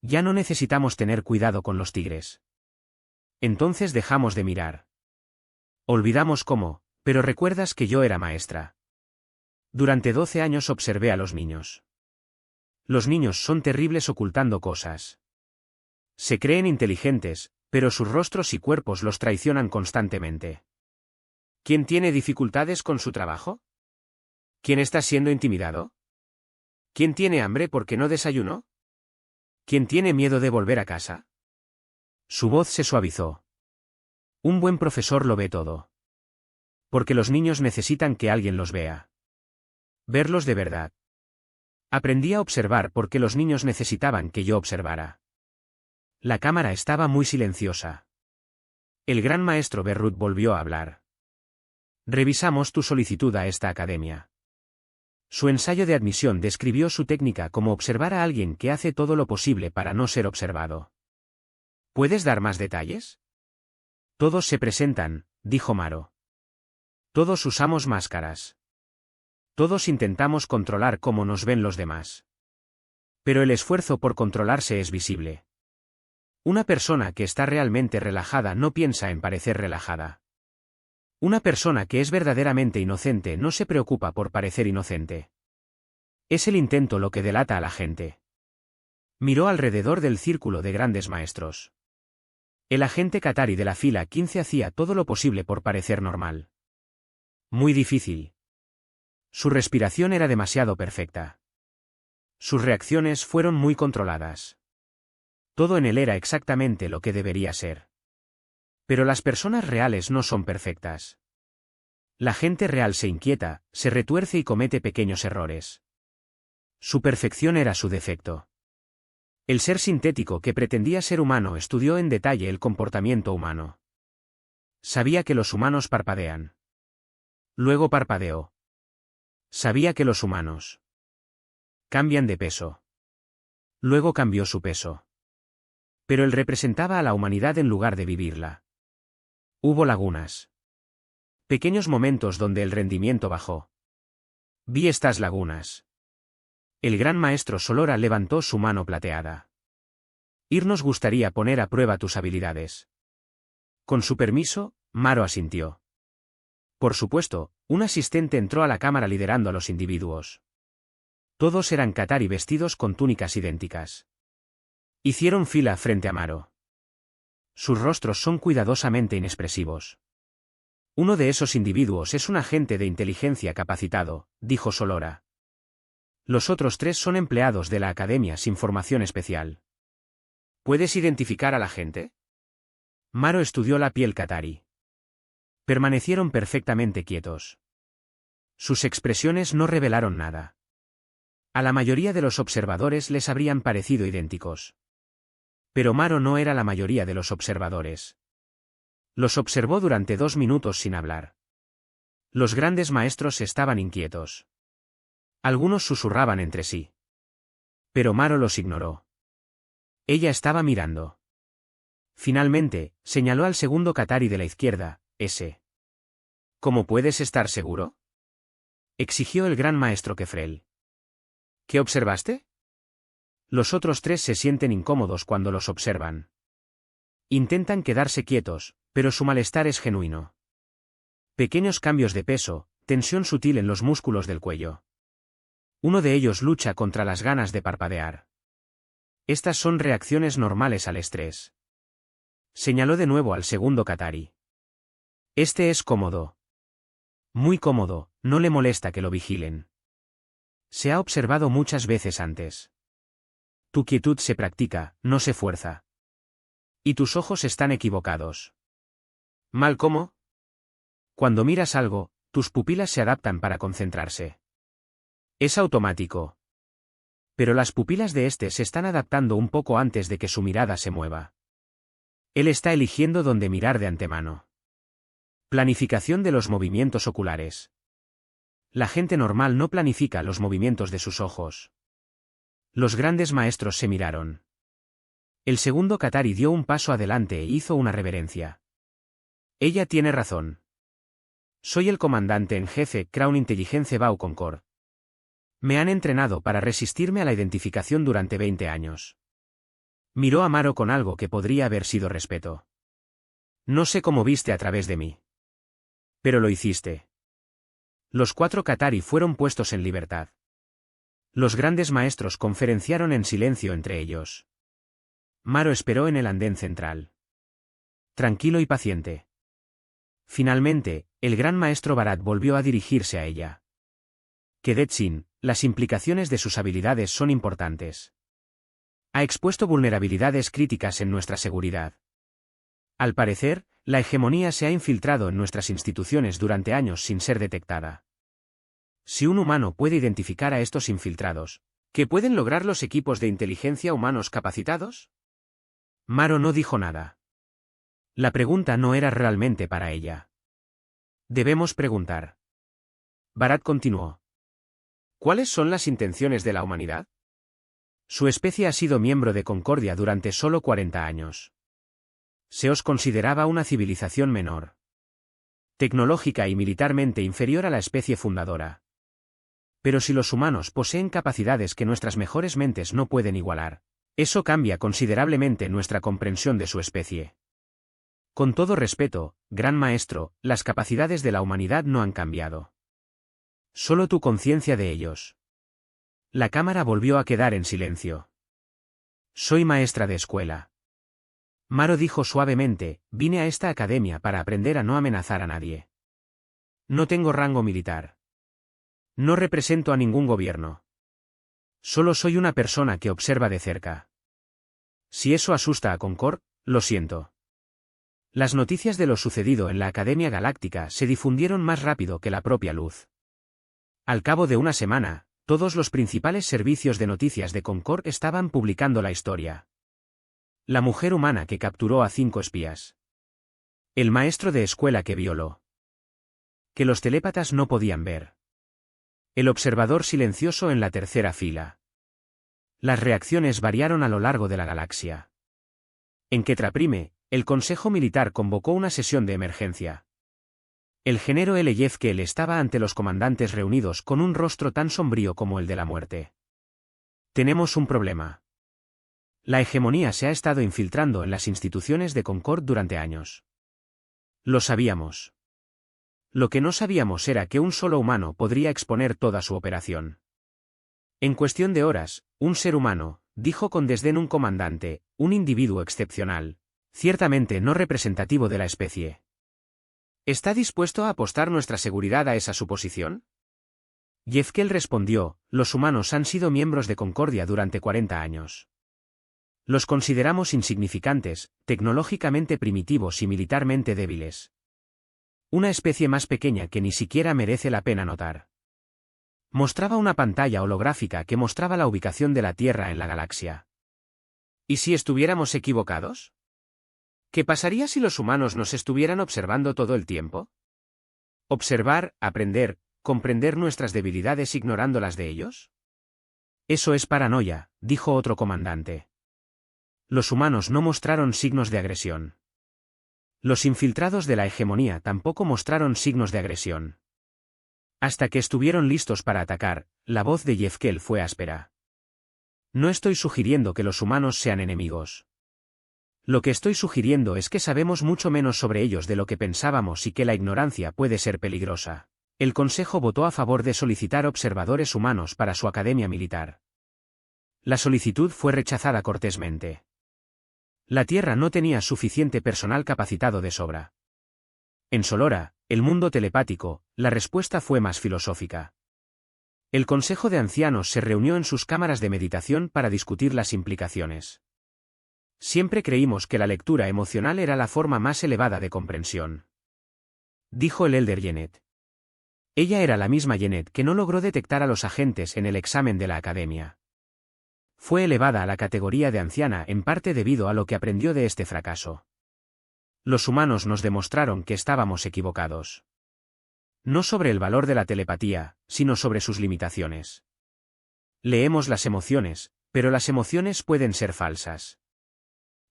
S1: Ya no necesitamos tener cuidado con los tigres. Entonces dejamos de mirar. Olvidamos cómo, pero recuerdas que yo era maestra. Durante 12 años observé a los niños. Los niños son terribles ocultando cosas. Se creen inteligentes, pero sus rostros y cuerpos los traicionan constantemente. ¿Quién tiene dificultades con su trabajo? ¿Quién está siendo intimidado? ¿Quién tiene hambre porque no desayunó? ¿Quién tiene miedo de volver a casa? Su voz se suavizó. Un buen profesor lo ve todo. Porque los niños necesitan que alguien los vea. Verlos de verdad. Aprendí a observar porque los niños necesitaban que yo observara. La cámara estaba muy silenciosa. El gran maestro Berrut volvió a hablar. Revisamos tu solicitud a esta academia. Su ensayo de admisión describió su técnica como observar a alguien que hace todo lo posible para no ser observado. ¿Puedes dar más detalles? Todos se presentan, dijo Maro. Todos usamos máscaras. Todos intentamos controlar cómo nos ven los demás. Pero el esfuerzo por controlarse es visible. Una persona que está realmente relajada no piensa en parecer relajada. Una persona que es verdaderamente inocente no se preocupa por parecer inocente. Es el intento lo que delata a la gente. Miró alrededor del círculo de grandes maestros. El agente Qatari de la fila 15 hacía todo lo posible por parecer normal. Muy difícil. Su respiración era demasiado perfecta. Sus reacciones fueron muy controladas. Todo en él era exactamente lo que debería ser. Pero las personas reales no son perfectas. La gente real se inquieta, se retuerce y comete pequeños errores. Su perfección era su defecto. El ser sintético que pretendía ser humano estudió en detalle el comportamiento humano. Sabía que los humanos parpadean. Luego parpadeó. Sabía que los humanos cambian de peso. Luego cambió su peso. Pero él representaba a la humanidad en lugar de vivirla. Hubo lagunas. Pequeños momentos donde el rendimiento bajó. Vi estas lagunas. El gran maestro Solora levantó su mano plateada. Nos gustaría poner a prueba tus habilidades. Con su permiso, Maro asintió. Por supuesto, un asistente entró a la cámara liderando a los individuos. Todos eran Qatari vestidos con túnicas idénticas. Hicieron fila frente a Maro. Sus rostros son cuidadosamente inexpresivos. Uno de esos individuos es un agente de inteligencia capacitado, dijo Solora. Los otros 3 son empleados de la academia sin formación especial. ¿Puedes identificar a la gente? Maro estudió la piel Qatari. Permanecieron perfectamente quietos. Sus expresiones no revelaron nada. A la mayoría de los observadores les habrían parecido idénticos. Pero Maro no era la mayoría de los observadores. Los observó durante 2 minutos sin hablar. Los grandes maestros estaban inquietos. Algunos susurraban entre sí. Pero Maro los ignoró. Ella estaba mirando. Finalmente, señaló al segundo Qatari de la izquierda, ese. ¿Cómo puedes estar seguro? exigió el gran maestro Kefrel. ¿Qué observaste? Los otros tres se sienten incómodos cuando los observan. Intentan quedarse quietos, pero su malestar es genuino. Pequeños cambios de peso, tensión sutil en los músculos del cuello. Uno de ellos lucha contra las ganas de parpadear. Estas son reacciones normales al estrés. Señaló de nuevo al segundo qatari. Este es cómodo. Muy cómodo, no le molesta que lo vigilen. Se ha observado muchas veces antes. Tu quietud se practica, no se fuerza. Y tus ojos están equivocados. ¿Mal cómo? Cuando miras algo, tus pupilas se adaptan para concentrarse. Es automático. Pero las pupilas de este se están adaptando un poco antes de que su mirada se mueva. Él está eligiendo dónde mirar de antemano. Planificación de los movimientos oculares. La gente normal no planifica los movimientos de sus ojos. Los grandes maestros se miraron. El segundo qatari dio un paso adelante e hizo una reverencia. Ella tiene razón. Soy el comandante en jefe Crown Intelligence Bau Concord. Me han entrenado para resistirme a la identificación durante 20 años. Miró a Maro con algo que podría haber sido respeto. No sé cómo viste a través de mí. Pero lo hiciste. Los 4 qatari fueron puestos en libertad. Los grandes maestros conferenciaron en silencio entre ellos. Maro esperó en el andén central. Tranquilo y paciente. Finalmente, el gran maestro Bharat volvió a dirigirse a ella. Kedetsin, las implicaciones de sus habilidades son importantes. Ha expuesto vulnerabilidades críticas en nuestra seguridad. Al parecer, la hegemonía se ha infiltrado en nuestras instituciones durante años sin ser detectada. Si un humano puede identificar a estos infiltrados, ¿qué pueden lograr los equipos de inteligencia humanos capacitados? Maro no dijo nada. La pregunta no era realmente para ella. Debemos preguntar. Bharat continuó. ¿Cuáles son las intenciones de la humanidad? Su especie ha sido miembro de Concordia durante solo 40 años. Se os consideraba una civilización menor. Tecnológica y militarmente inferior a la especie fundadora. Pero si los humanos poseen capacidades que nuestras mejores mentes no pueden igualar, eso cambia considerablemente nuestra comprensión de su especie. Con todo respeto, gran maestro, las capacidades de la humanidad no han cambiado. Solo tu conciencia de ellos. La cámara volvió a quedar en silencio. Soy maestra de escuela. Maro dijo suavemente, vine a esta academia para aprender a no amenazar a nadie. No tengo rango militar. No represento a ningún gobierno. Solo soy una persona que observa de cerca. Si eso asusta a Concord, lo siento. Las noticias de lo sucedido en la Academia Galáctica se difundieron más rápido que la propia luz. Al cabo de una semana, todos los principales servicios de noticias de Concord estaban publicando la historia. La mujer humana que capturó a 5 espías. El maestro de escuela que violó. Que los telépatas no podían ver. El observador silencioso en la tercera fila. Las reacciones variaron a lo largo de la galaxia. En Ketraprime, el Consejo Militar convocó una sesión de emergencia. El género L. Yevkel estaba ante los comandantes reunidos con un rostro tan sombrío como el de la muerte. Tenemos un problema. La hegemonía se ha estado infiltrando en las instituciones de Concord durante años. Lo sabíamos. Lo que no sabíamos era que un solo humano podría exponer toda su operación. En cuestión de horas, un ser humano, dijo con desdén un comandante, un individuo excepcional, ciertamente no representativo de la especie. ¿Está dispuesto a apostar nuestra seguridad a esa suposición? Yevkel respondió, los humanos han sido miembros de Concordia durante 40 años. Los consideramos insignificantes, tecnológicamente primitivos y militarmente débiles. Una especie más pequeña que ni siquiera merece la pena notar. Mostraba una pantalla holográfica que mostraba la ubicación de la Tierra en la galaxia. ¿Y si estuviéramos equivocados? ¿Qué pasaría si los humanos nos estuvieran observando todo el tiempo? ¿Observar, aprender, comprender nuestras debilidades ignorando las de ellos? Eso es paranoia, dijo otro comandante. Los humanos no mostraron signos de agresión. Los infiltrados de la hegemonía tampoco mostraron signos de agresión. Hasta que estuvieron listos para atacar, la voz de Jefkel fue áspera. No estoy sugiriendo que los humanos sean enemigos. Lo que estoy sugiriendo es que sabemos mucho menos sobre ellos de lo que pensábamos y que la ignorancia puede ser peligrosa. El Consejo votó a favor de solicitar observadores humanos para su academia militar. La solicitud fue rechazada cortésmente. La Tierra no tenía suficiente personal capacitado de sobra. En Solora, el mundo telepático, la respuesta fue más filosófica. El Consejo de Ancianos se reunió en sus cámaras de meditación para discutir las implicaciones. Siempre creímos que la lectura emocional era la forma más elevada de comprensión. Dijo el Elder Jeanette. Ella era la misma Jeanette que no logró detectar a los agentes en el examen de la academia. Fue elevada a la categoría de anciana en parte debido a lo que aprendió de este fracaso. Los humanos nos demostraron que estábamos equivocados. No sobre el valor de la telepatía, sino sobre sus limitaciones. Leemos las emociones, pero las emociones pueden ser falsas.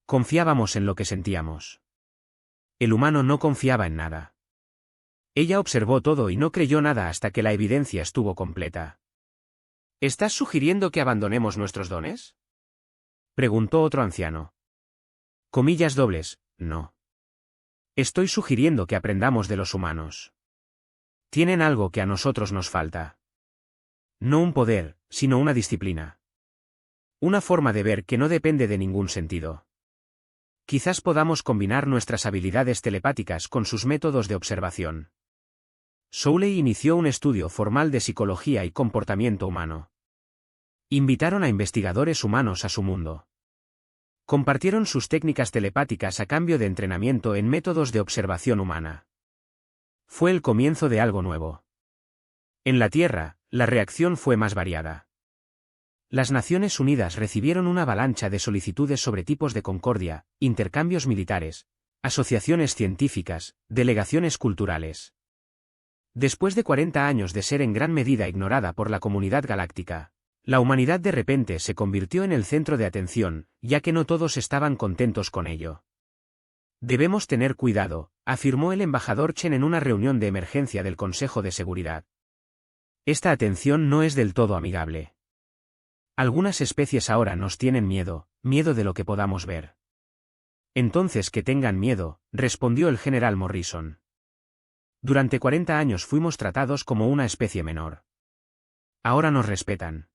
S1: Confiábamos en lo que sentíamos. El humano no confiaba en nada. Ella observó todo y no creyó nada hasta que la evidencia estuvo completa. ¿Estás sugiriendo que abandonemos nuestros dones?, preguntó otro anciano. Comillas dobles, no. Estoy sugiriendo que aprendamos de los humanos. Tienen algo que a nosotros nos falta. No un poder, sino una disciplina. Una forma de ver que no depende de ningún sentido. Quizás podamos combinar nuestras habilidades telepáticas con sus métodos de observación. Souley inició un estudio formal de psicología y comportamiento humano. Invitaron a investigadores humanos a su mundo. Compartieron sus técnicas telepáticas a cambio de entrenamiento en métodos de observación humana. Fue el comienzo de algo nuevo. En la Tierra, la reacción fue más variada. Las Naciones Unidas recibieron una avalancha de solicitudes sobre tipos de concordia, intercambios militares, asociaciones científicas, delegaciones culturales. Después de 40 años de ser en gran medida ignorada por la comunidad galáctica, la humanidad de repente se convirtió en el centro de atención, ya que no todos estaban contentos con ello. Debemos tener cuidado, afirmó el embajador Chen en una reunión de emergencia del Consejo de Seguridad. Esta atención no es del todo amigable. Algunas especies ahora nos tienen miedo de lo que podamos ver. Entonces que tengan miedo, respondió el general Morrison. Durante 40 años fuimos tratados como una especie menor. Ahora nos respetan.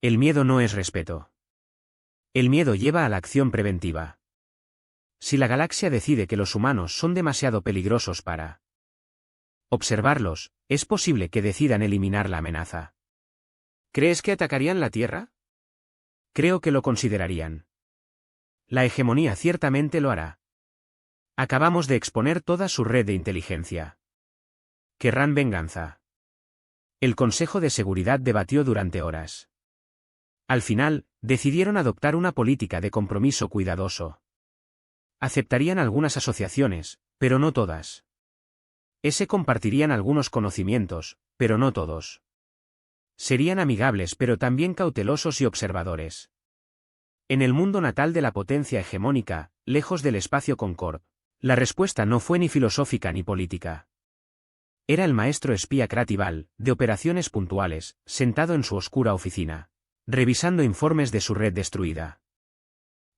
S1: El miedo no es respeto. El miedo lleva a la acción preventiva. Si la galaxia decide que los humanos son demasiado peligrosos para observarlos, es posible que decidan eliminar la amenaza. ¿Crees que atacarían la Tierra? Creo que lo considerarían. La hegemonía ciertamente lo hará. Acabamos de exponer toda su red de inteligencia. Querrán venganza. El Consejo de Seguridad debatió durante horas. Al final, decidieron adoptar una política de compromiso cuidadoso. Aceptarían algunas asociaciones, pero no todas. Compartirían algunos conocimientos, pero no todos. Serían amigables pero también cautelosos y observadores. En el mundo natal de la potencia hegemónica, lejos del espacio Concord, la respuesta no fue ni filosófica ni política. Era el maestro espía Kratival, de operaciones puntuales, sentado en su oscura oficina, revisando informes de su red destruida.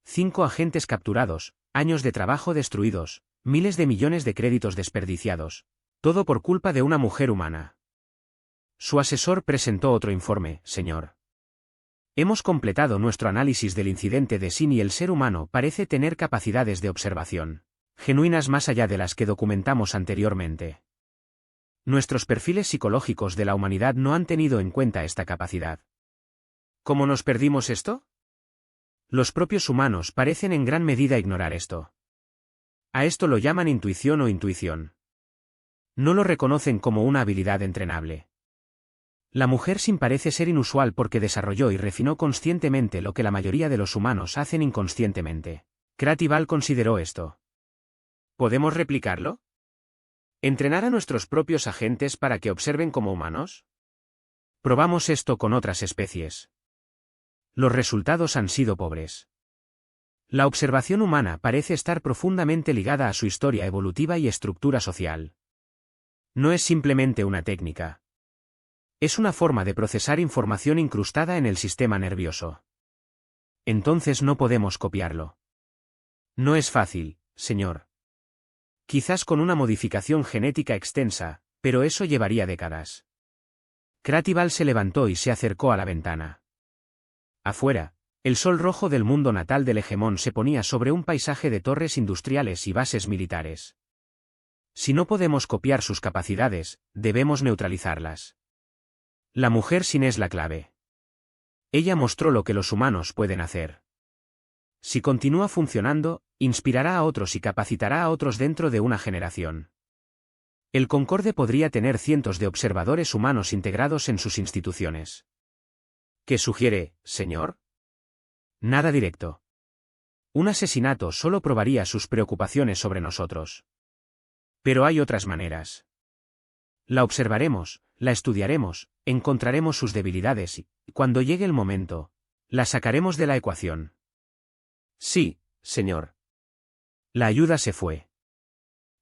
S1: 5 agentes capturados, años de trabajo destruidos, miles de millones de créditos desperdiciados, todo por culpa de una mujer humana. Su asesor presentó otro informe, señor. Hemos completado nuestro análisis del incidente de Sin y el ser humano parece tener capacidades de observación genuinas más allá de las que documentamos anteriormente. Nuestros perfiles psicológicos de la humanidad no han tenido en cuenta esta capacidad. ¿Cómo nos perdimos esto? Los propios humanos parecen en gran medida ignorar esto. A esto lo llaman intuición o intuición. No lo reconocen como una habilidad entrenable. La mujer Sin parece ser inusual porque desarrolló y refinó conscientemente lo que la mayoría de los humanos hacen inconscientemente. Kratival consideró esto. ¿Podemos replicarlo? ¿Entrenar a nuestros propios agentes para que observen como humanos? Probamos esto con otras especies. Los resultados han sido pobres. La observación humana parece estar profundamente ligada a su historia evolutiva y estructura social. No es simplemente una técnica. Es una forma de procesar información incrustada en el sistema nervioso. Entonces no podemos copiarlo. No es fácil, señor. Quizás con una modificación genética extensa, pero eso llevaría décadas. Kratival se levantó y se acercó a la ventana. Afuera, el sol rojo del mundo natal del hegemón se ponía sobre un paisaje de torres industriales y bases militares. Si no podemos copiar sus capacidades, debemos neutralizarlas. La mujer sin es la clave. Ella mostró lo que los humanos pueden hacer. Si continúa funcionando, inspirará a otros y capacitará a otros dentro de una generación. El Concorde podría tener cientos de observadores humanos integrados en sus instituciones. ¿Qué sugiere, señor? Nada directo. Un asesinato solo probaría sus preocupaciones sobre nosotros. Pero hay otras maneras. La observaremos, la estudiaremos, encontraremos sus debilidades y, cuando llegue el momento, la sacaremos de la ecuación. Sí, señor. La ayuda se fue.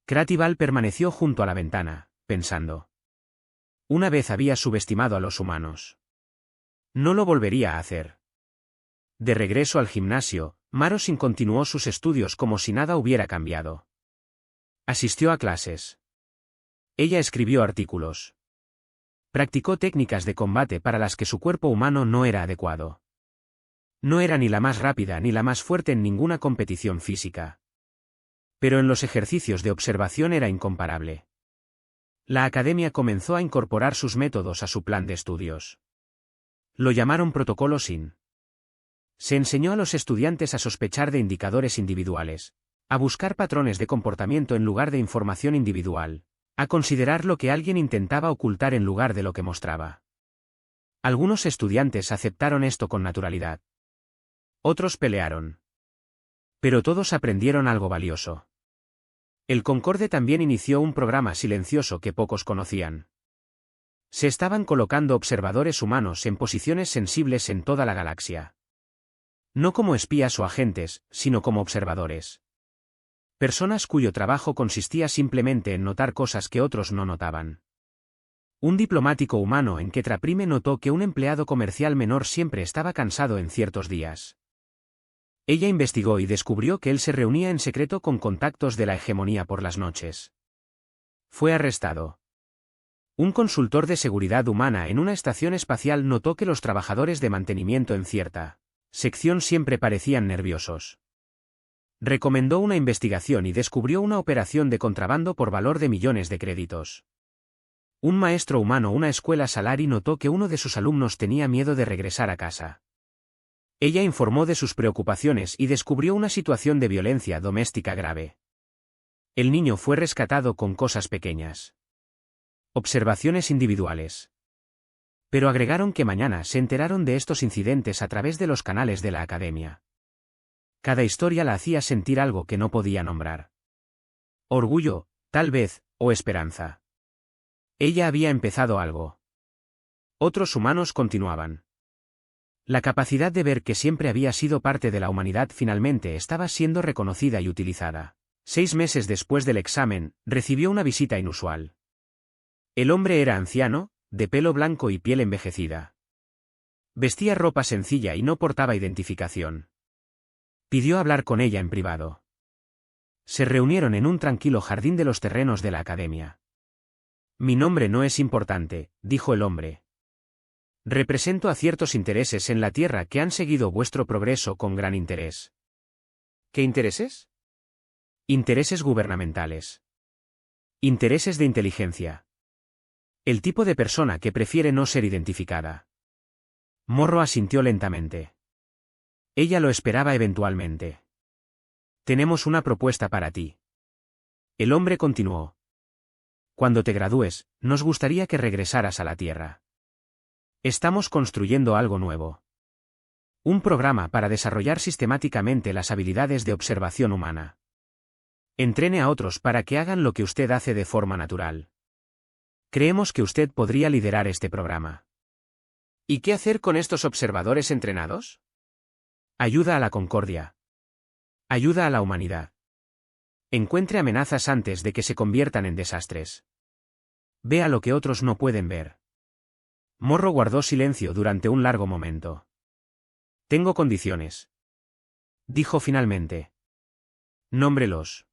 S1: Kratival permaneció junto a la ventana, pensando. Una vez había subestimado a los humanos. No lo volvería a hacer. De regreso al gimnasio, Marosin continuó sus estudios como si nada hubiera cambiado. Asistió a clases. Ella escribió artículos. Practicó técnicas de combate para las que su cuerpo humano no era adecuado. No era ni la más rápida ni la más fuerte en ninguna competición física. Pero en los ejercicios de observación era incomparable. La academia comenzó a incorporar sus métodos a su plan de estudios. Lo llamaron Protocolo SIN. Se enseñó a los estudiantes a sospechar de indicadores individuales, a buscar patrones de comportamiento en lugar de información individual, a considerar lo que alguien intentaba ocultar en lugar de lo que mostraba. Algunos estudiantes aceptaron esto con naturalidad. Otros pelearon. Pero todos aprendieron algo valioso. El Concorde también inició un programa silencioso que pocos conocían. Se estaban colocando observadores humanos en posiciones sensibles en toda la galaxia. No como espías o agentes, sino como observadores. Personas cuyo trabajo consistía simplemente en notar cosas que otros no notaban. Un diplomático humano en Ketraprime notó que un empleado comercial menor siempre estaba cansado en ciertos días. Ella investigó y descubrió que él se reunía en secreto con contactos de la hegemonía por las noches. Fue arrestado. Un consultor de seguridad humana en una estación espacial notó que los trabajadores de mantenimiento en cierta sección siempre parecían nerviosos. Recomendó una investigación y descubrió una operación de contrabando por valor de millones de créditos. Un maestro humano una escuela Salari notó que uno de sus alumnos tenía miedo de regresar a casa. Ella informó de sus preocupaciones y descubrió una situación de violencia doméstica grave. El niño fue rescatado con cosas pequeñas. Observaciones individuales. Pero agregaron que mañana se enteraron de estos incidentes a través de los canales de la academia. Cada historia la hacía sentir algo que no podía nombrar. Orgullo, tal vez, o esperanza. Ella había empezado algo. Otros humanos continuaban. La capacidad de ver que siempre había sido parte de la humanidad finalmente estaba siendo reconocida y utilizada. 6 meses después del examen, recibió una visita inusual. El hombre era anciano, de pelo blanco y piel envejecida. Vestía ropa sencilla y no portaba identificación. Pidió hablar con ella en privado. Se reunieron en un tranquilo jardín de los terrenos de la academia. Mi nombre no es importante, dijo el hombre. Represento a ciertos intereses en la Tierra que han seguido vuestro progreso con gran interés. ¿Qué intereses? Intereses gubernamentales. Intereses de inteligencia. El tipo de persona que prefiere no ser identificada. Morro asintió lentamente. Ella lo esperaba eventualmente. Tenemos una propuesta para ti. El hombre continuó. Cuando te gradúes, nos gustaría que regresaras a la Tierra. Estamos construyendo algo nuevo. Un programa para desarrollar sistemáticamente las habilidades de observación humana. Entrene a otros para que hagan lo que usted hace de forma natural. Creemos que usted podría liderar este programa. ¿Y qué hacer con estos observadores entrenados? Ayuda a la concordia. Ayuda a la humanidad. Encuentre amenazas antes de que se conviertan en desastres. Vea lo que otros no pueden ver. Morro guardó silencio durante un largo momento. Tengo condiciones. Dijo finalmente. Nómbrelos.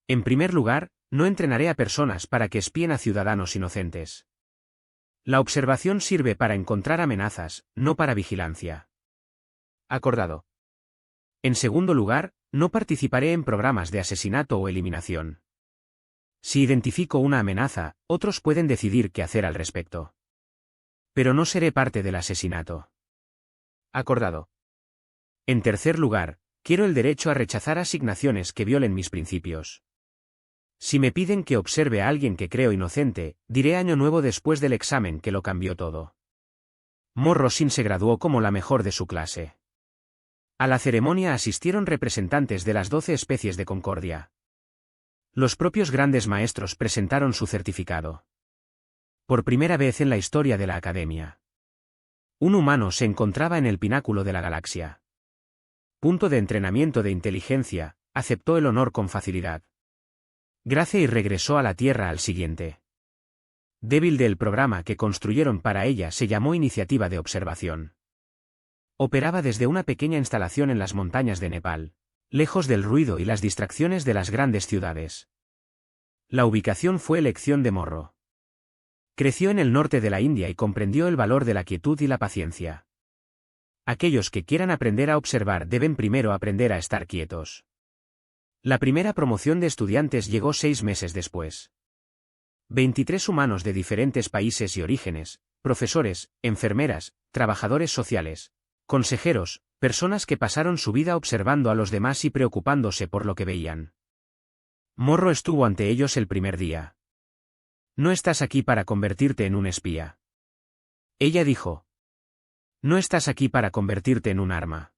S1: En primer lugar, no entrenaré a personas para que espíen a ciudadanos inocentes. La observación sirve para encontrar amenazas, no para vigilancia. Acordado. En segundo lugar, no participaré en programas de asesinato o eliminación. Si identifico una amenaza, otros pueden decidir qué hacer al respecto. Pero no seré parte del asesinato. Acordado. En tercer lugar, quiero el derecho a rechazar asignaciones que violen mis principios. Si me piden que observe a alguien que creo inocente, diré año nuevo después del examen que lo cambió todo. Morrosin se graduó como la mejor de su clase. A la ceremonia asistieron representantes de las 12 especies de Concordia. Los propios grandes maestros presentaron su certificado. Por primera vez en la historia de la Academia. Un humano se encontraba en el pináculo de la galaxia. Punto de entrenamiento de inteligencia, aceptó el honor con facilidad. Gracia y regresó a la Tierra al siguiente. Débil del programa que construyeron para ella se llamó Iniciativa de Observación. Operaba desde una pequeña instalación en las montañas de Nepal, lejos del ruido y las distracciones de las grandes ciudades. La ubicación fue elección de Morro. Creció en el norte de la India y comprendió el valor de la quietud y la paciencia. Aquellos que quieran aprender a observar deben primero aprender a estar quietos. La primera promoción de estudiantes llegó 6 meses después. 23 humanos de diferentes países y orígenes, profesores, enfermeras, trabajadores sociales, consejeros, personas que pasaron su vida observando a los demás y preocupándose por lo que veían. Morro estuvo ante ellos el primer día. No estás aquí para convertirte en un espía. Ella dijo. No estás aquí para convertirte en un arma.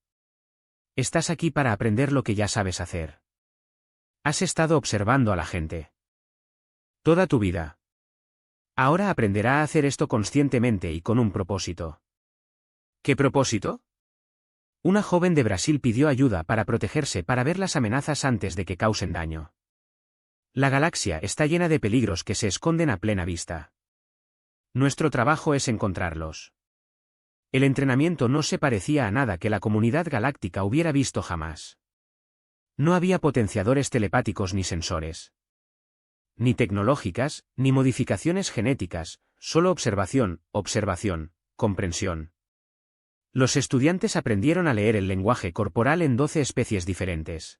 S1: Estás aquí para aprender lo que ya sabes hacer. Has estado observando a la gente. Toda tu vida. Ahora aprenderá a hacer esto conscientemente y con un propósito. ¿Qué propósito? Una joven de Brasil pidió ayuda para protegerse para ver las amenazas antes de que causen daño. La galaxia está llena de peligros que se esconden a plena vista. Nuestro trabajo es encontrarlos. El entrenamiento no se parecía a nada que la comunidad galáctica hubiera visto jamás. No había potenciadores telepáticos ni sensores. Ni tecnológicas, ni modificaciones genéticas, solo observación, comprensión. Los estudiantes aprendieron a leer el lenguaje corporal en 12 especies diferentes.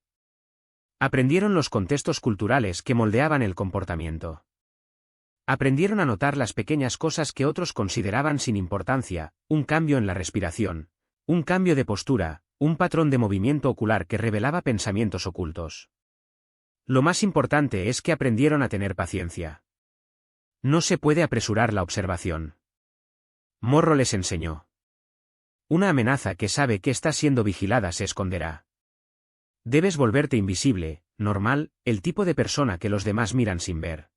S1: Aprendieron los contextos culturales que moldeaban el comportamiento. Aprendieron a notar las pequeñas cosas que otros consideraban sin importancia, un cambio en la respiración, un cambio de postura, un patrón de movimiento ocular que revelaba pensamientos ocultos. Lo más importante es que aprendieron a tener paciencia. No se puede apresurar la observación. Morro les enseñó. Una amenaza que sabe que está siendo vigilada se esconderá. Debes volverte invisible, normal, el tipo de persona que los demás miran sin ver.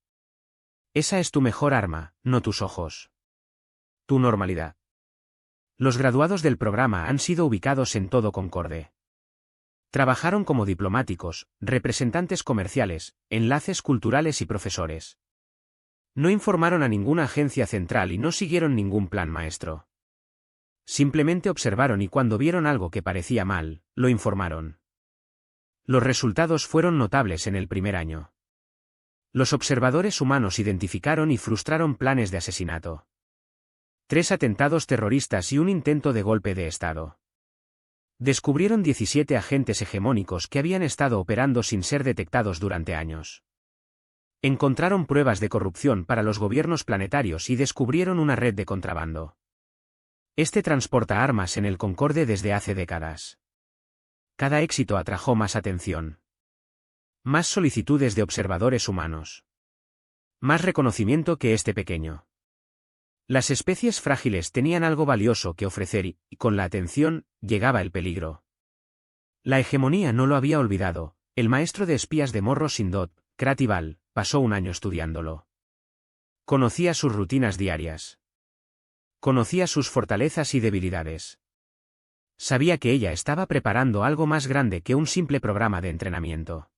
S1: Esa es tu mejor arma, no tus ojos. Tu normalidad. Los graduados del programa han sido ubicados en todo Concorde. Trabajaron como diplomáticos, representantes comerciales, enlaces culturales y profesores. No informaron a ninguna agencia central y no siguieron ningún plan maestro. Simplemente observaron y cuando vieron algo que parecía mal, lo informaron. Los resultados fueron notables en el primer año. Los observadores humanos identificaron y frustraron planes de asesinato. 3 atentados terroristas y un intento de golpe de Estado. Descubrieron 17 agentes hegemónicos que habían estado operando sin ser detectados durante años. Encontraron pruebas de corrupción para los gobiernos planetarios y descubrieron una red de contrabando. Este transporta armas en el Concorde desde hace décadas. Cada éxito atrajo más atención. Más solicitudes de observadores humanos. Más reconocimiento que este pequeño. Las especies frágiles tenían algo valioso que ofrecer y, con la atención, llegaba el peligro. La hegemonía no lo había olvidado. El maestro de espías de Morro Sindot, Kratival, pasó un año estudiándolo. Conocía sus rutinas diarias. Conocía sus fortalezas y debilidades. Sabía que ella estaba preparando algo más grande que un simple programa de entrenamiento.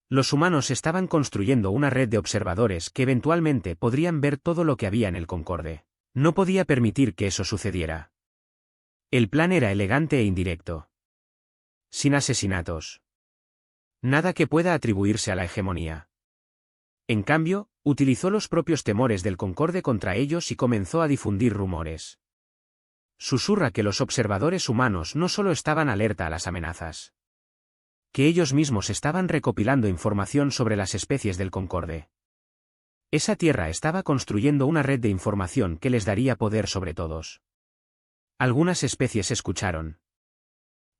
S1: Los humanos estaban construyendo una red de observadores que eventualmente podrían ver todo lo que había en el Concorde. No podía permitir que eso sucediera. El plan era elegante e indirecto. Sin asesinatos. Nada que pueda atribuirse a la hegemonía. En cambio, utilizó los propios temores del Concorde contra ellos y comenzó a difundir rumores. Susurra que los observadores humanos no solo estaban alerta a las amenazas, que ellos mismos estaban recopilando información sobre las especies del Concorde. Esa tierra estaba construyendo una red de información que les daría poder sobre todos. Algunas especies escucharon.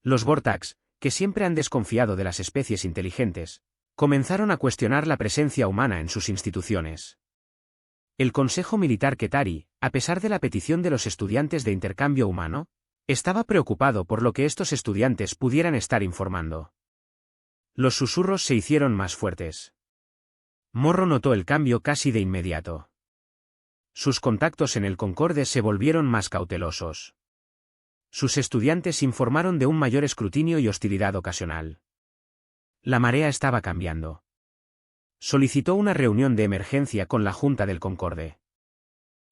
S1: Los Vortax, que siempre han desconfiado de las especies inteligentes, comenzaron a cuestionar la presencia humana en sus instituciones. El Consejo Militar Ketari, a pesar de la petición de los estudiantes de intercambio humano, estaba preocupado por lo que estos estudiantes pudieran estar informando. Los susurros se hicieron más fuertes. Morro notó el cambio casi de inmediato. Sus contactos en el Concorde se volvieron más cautelosos. Sus estudiantes informaron de un mayor escrutinio y hostilidad ocasional. La marea estaba cambiando. Solicitó una reunión de emergencia con la Junta del Concorde.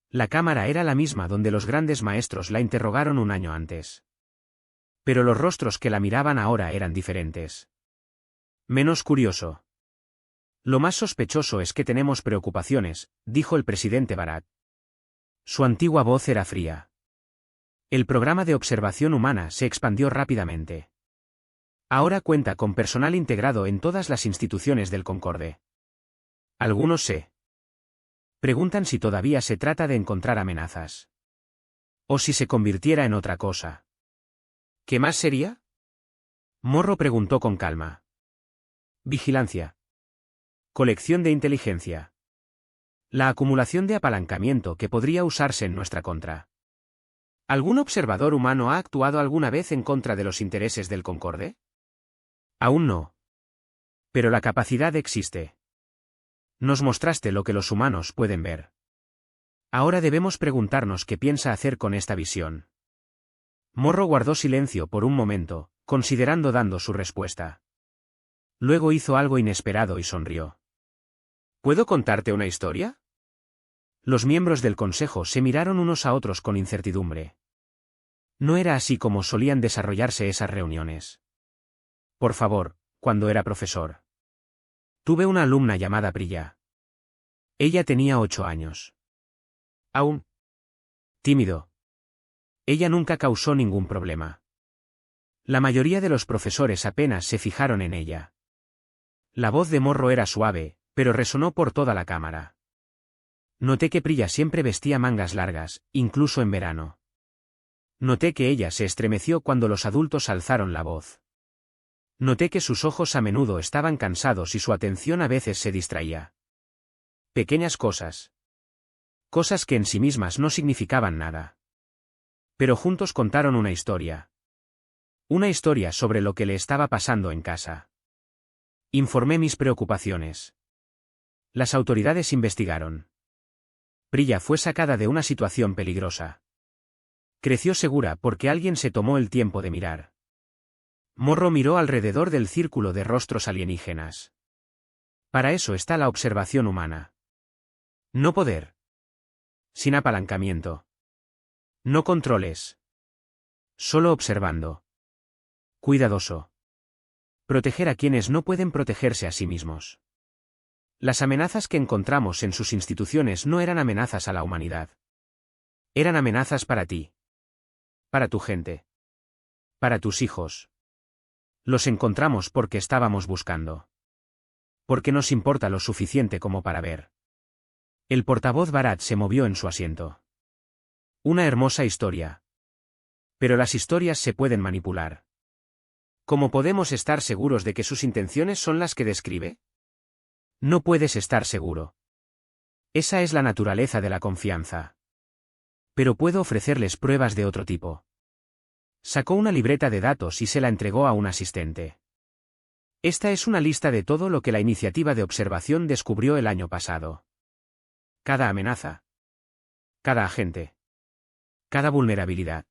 S1: La cámara era la misma donde los grandes maestros la interrogaron un año antes. Pero los rostros que la miraban ahora eran diferentes. Menos curioso. Lo más sospechoso es que tenemos preocupaciones, dijo el presidente Barat. Su antigua voz era fría. El programa de observación humana se expandió rápidamente. Ahora cuenta con personal integrado en todas las instituciones del Concorde. Algunos se preguntan si todavía se trata de encontrar amenazas. O si se convirtiera en otra cosa. ¿Qué más sería? Morro preguntó con calma. Vigilancia. Colección de inteligencia. La acumulación de apalancamiento que podría usarse en nuestra contra. ¿Algún observador humano ha actuado alguna vez en contra de los intereses del Concorde? Aún no. Pero la capacidad existe. Nos mostraste lo que los humanos pueden ver. Ahora debemos preguntarnos qué piensa hacer con esta visión. Morro guardó silencio por un momento, considerando dando su respuesta. Luego hizo algo inesperado y sonrió. ¿Puedo contarte una historia? Los miembros del consejo se miraron unos a otros con incertidumbre. No era así como solían desarrollarse esas reuniones. Por favor, cuando era profesor. Tuve una alumna llamada Priya. Ella tenía 8 años. Aún tímido. Ella nunca causó ningún problema. La mayoría de los profesores apenas se fijaron en ella. La voz de Morro era suave, pero resonó por toda la cámara. Noté que Priya siempre vestía mangas largas, incluso en verano. Noté que ella se estremeció cuando los adultos alzaron la voz. Noté que sus ojos a menudo estaban cansados y su atención a veces se distraía. Pequeñas cosas. Cosas que en sí mismas no significaban nada. Pero juntos contaron una historia. Una historia sobre lo que le estaba pasando en casa. Informé mis preocupaciones. Las autoridades investigaron. Priya fue sacada de una situación peligrosa. Creció segura porque alguien se tomó el tiempo de mirar. Morro miró alrededor del círculo de rostros alienígenas. Para eso está la observación humana. No poder. Sin apalancamiento. No controles. Solo observando. Cuidadoso. Proteger a quienes no pueden protegerse a sí mismos. Las amenazas que encontramos en sus instituciones no eran amenazas a la humanidad. Eran amenazas para ti. Para tu gente. Para tus hijos. Los encontramos porque estábamos buscando. Porque nos importa lo suficiente como para ver. El portavoz Barat se movió en su asiento. Una hermosa historia. Pero las historias se pueden manipular. ¿Cómo podemos estar seguros de que sus intenciones son las que describe? No puedes estar seguro. Esa es la naturaleza de la confianza. Pero puedo ofrecerles pruebas de otro tipo. Sacó una libreta de datos y se la entregó a un asistente. Esta es una lista de todo lo que la iniciativa de observación descubrió el año pasado. Cada amenaza. Cada agente. Cada vulnerabilidad.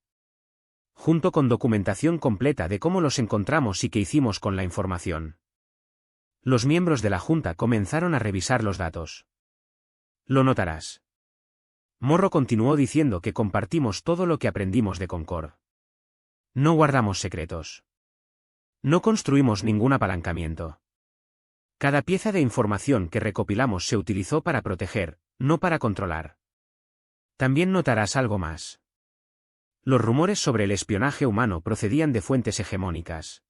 S1: Junto con documentación completa de cómo los encontramos y qué hicimos con la información. Los miembros de la Junta comenzaron a revisar los datos. Lo notarás. Morro continuó diciendo que compartimos todo lo que aprendimos de Concord. No guardamos secretos. No construimos ningún apalancamiento. Cada pieza de información que recopilamos se utilizó para proteger, no para controlar. También notarás algo más. Los rumores sobre el espionaje humano procedían de fuentes hegemónicas.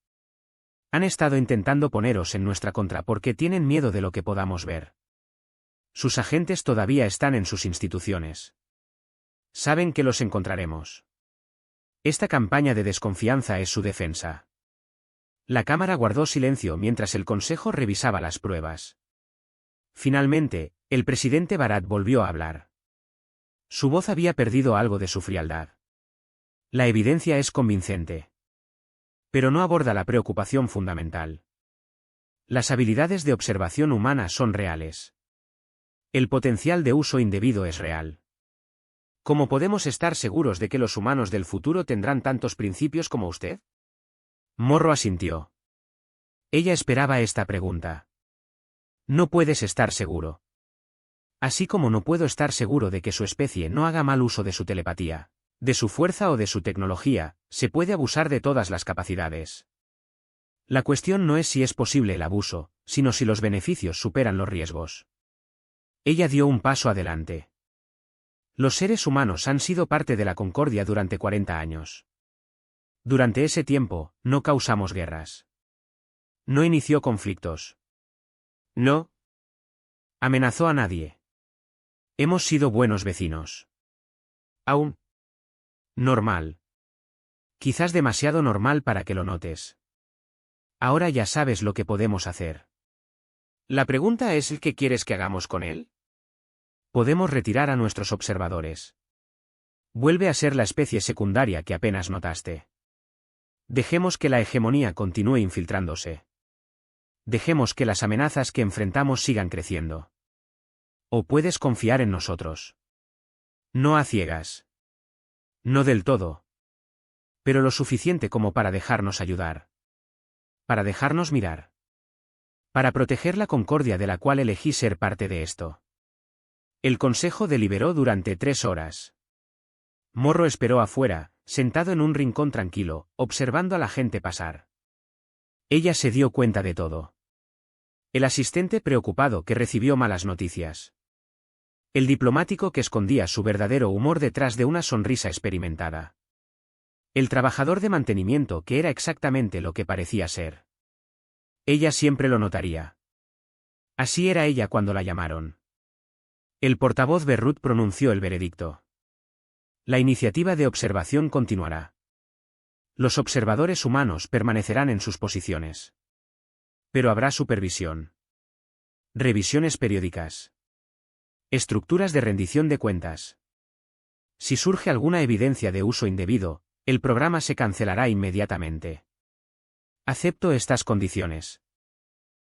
S1: Han estado intentando poneros en nuestra contra porque tienen miedo de lo que podamos ver. Sus agentes todavía están en sus instituciones. Saben que los encontraremos. Esta campaña de desconfianza es su defensa. La Cámara guardó silencio mientras el Consejo revisaba las pruebas. Finalmente, el presidente Bharat volvió a hablar. Su voz había perdido algo de su frialdad. La evidencia es convincente. Pero no aborda la preocupación fundamental. Las habilidades de observación humana son reales. El potencial de uso indebido es real. ¿Cómo podemos estar seguros de que los humanos del futuro tendrán tantos principios como usted? Morro asintió. Ella esperaba esta pregunta. No puedes estar seguro. Así como no puedo estar seguro de que su especie no haga mal uso de su telepatía, de su fuerza o de su tecnología, se puede abusar de todas las capacidades. La cuestión no es si es posible el abuso, sino si los beneficios superan los riesgos. Ella dio un paso adelante. Los seres humanos han sido parte de la concordia durante 40 años. Durante ese tiempo, no causamos guerras. No inició conflictos. No amenazó a nadie. Hemos sido buenos vecinos. Aún. Normal. Quizás demasiado normal para que lo notes. Ahora ya sabes lo que podemos hacer. La pregunta es: ¿qué quieres que hagamos con él? Podemos retirar a nuestros observadores. Vuelve a ser la especie secundaria que apenas notaste. Dejemos que la hegemonía continúe infiltrándose. Dejemos que las amenazas que enfrentamos sigan creciendo. O puedes confiar en nosotros. No a ciegas. No del todo. Pero lo suficiente como para dejarnos ayudar. Para dejarnos mirar. Para proteger la concordia de la cual elegí ser parte de esto. El consejo deliberó durante 3 horas. Morro esperó afuera, sentado en un rincón tranquilo, observando a la gente pasar. Ella se dio cuenta de todo. El asistente preocupado que recibió malas noticias. El diplomático que escondía su verdadero humor detrás de una sonrisa experimentada. El trabajador de mantenimiento que era exactamente lo que parecía ser. Ella siempre lo notaría. Así era ella cuando la llamaron. El portavoz Berrut pronunció el veredicto. La iniciativa de observación continuará. Los observadores humanos permanecerán en sus posiciones. Pero habrá supervisión. Revisiones periódicas. Estructuras de rendición de cuentas. Si surge alguna evidencia de uso indebido, el programa se cancelará inmediatamente. Acepto estas condiciones.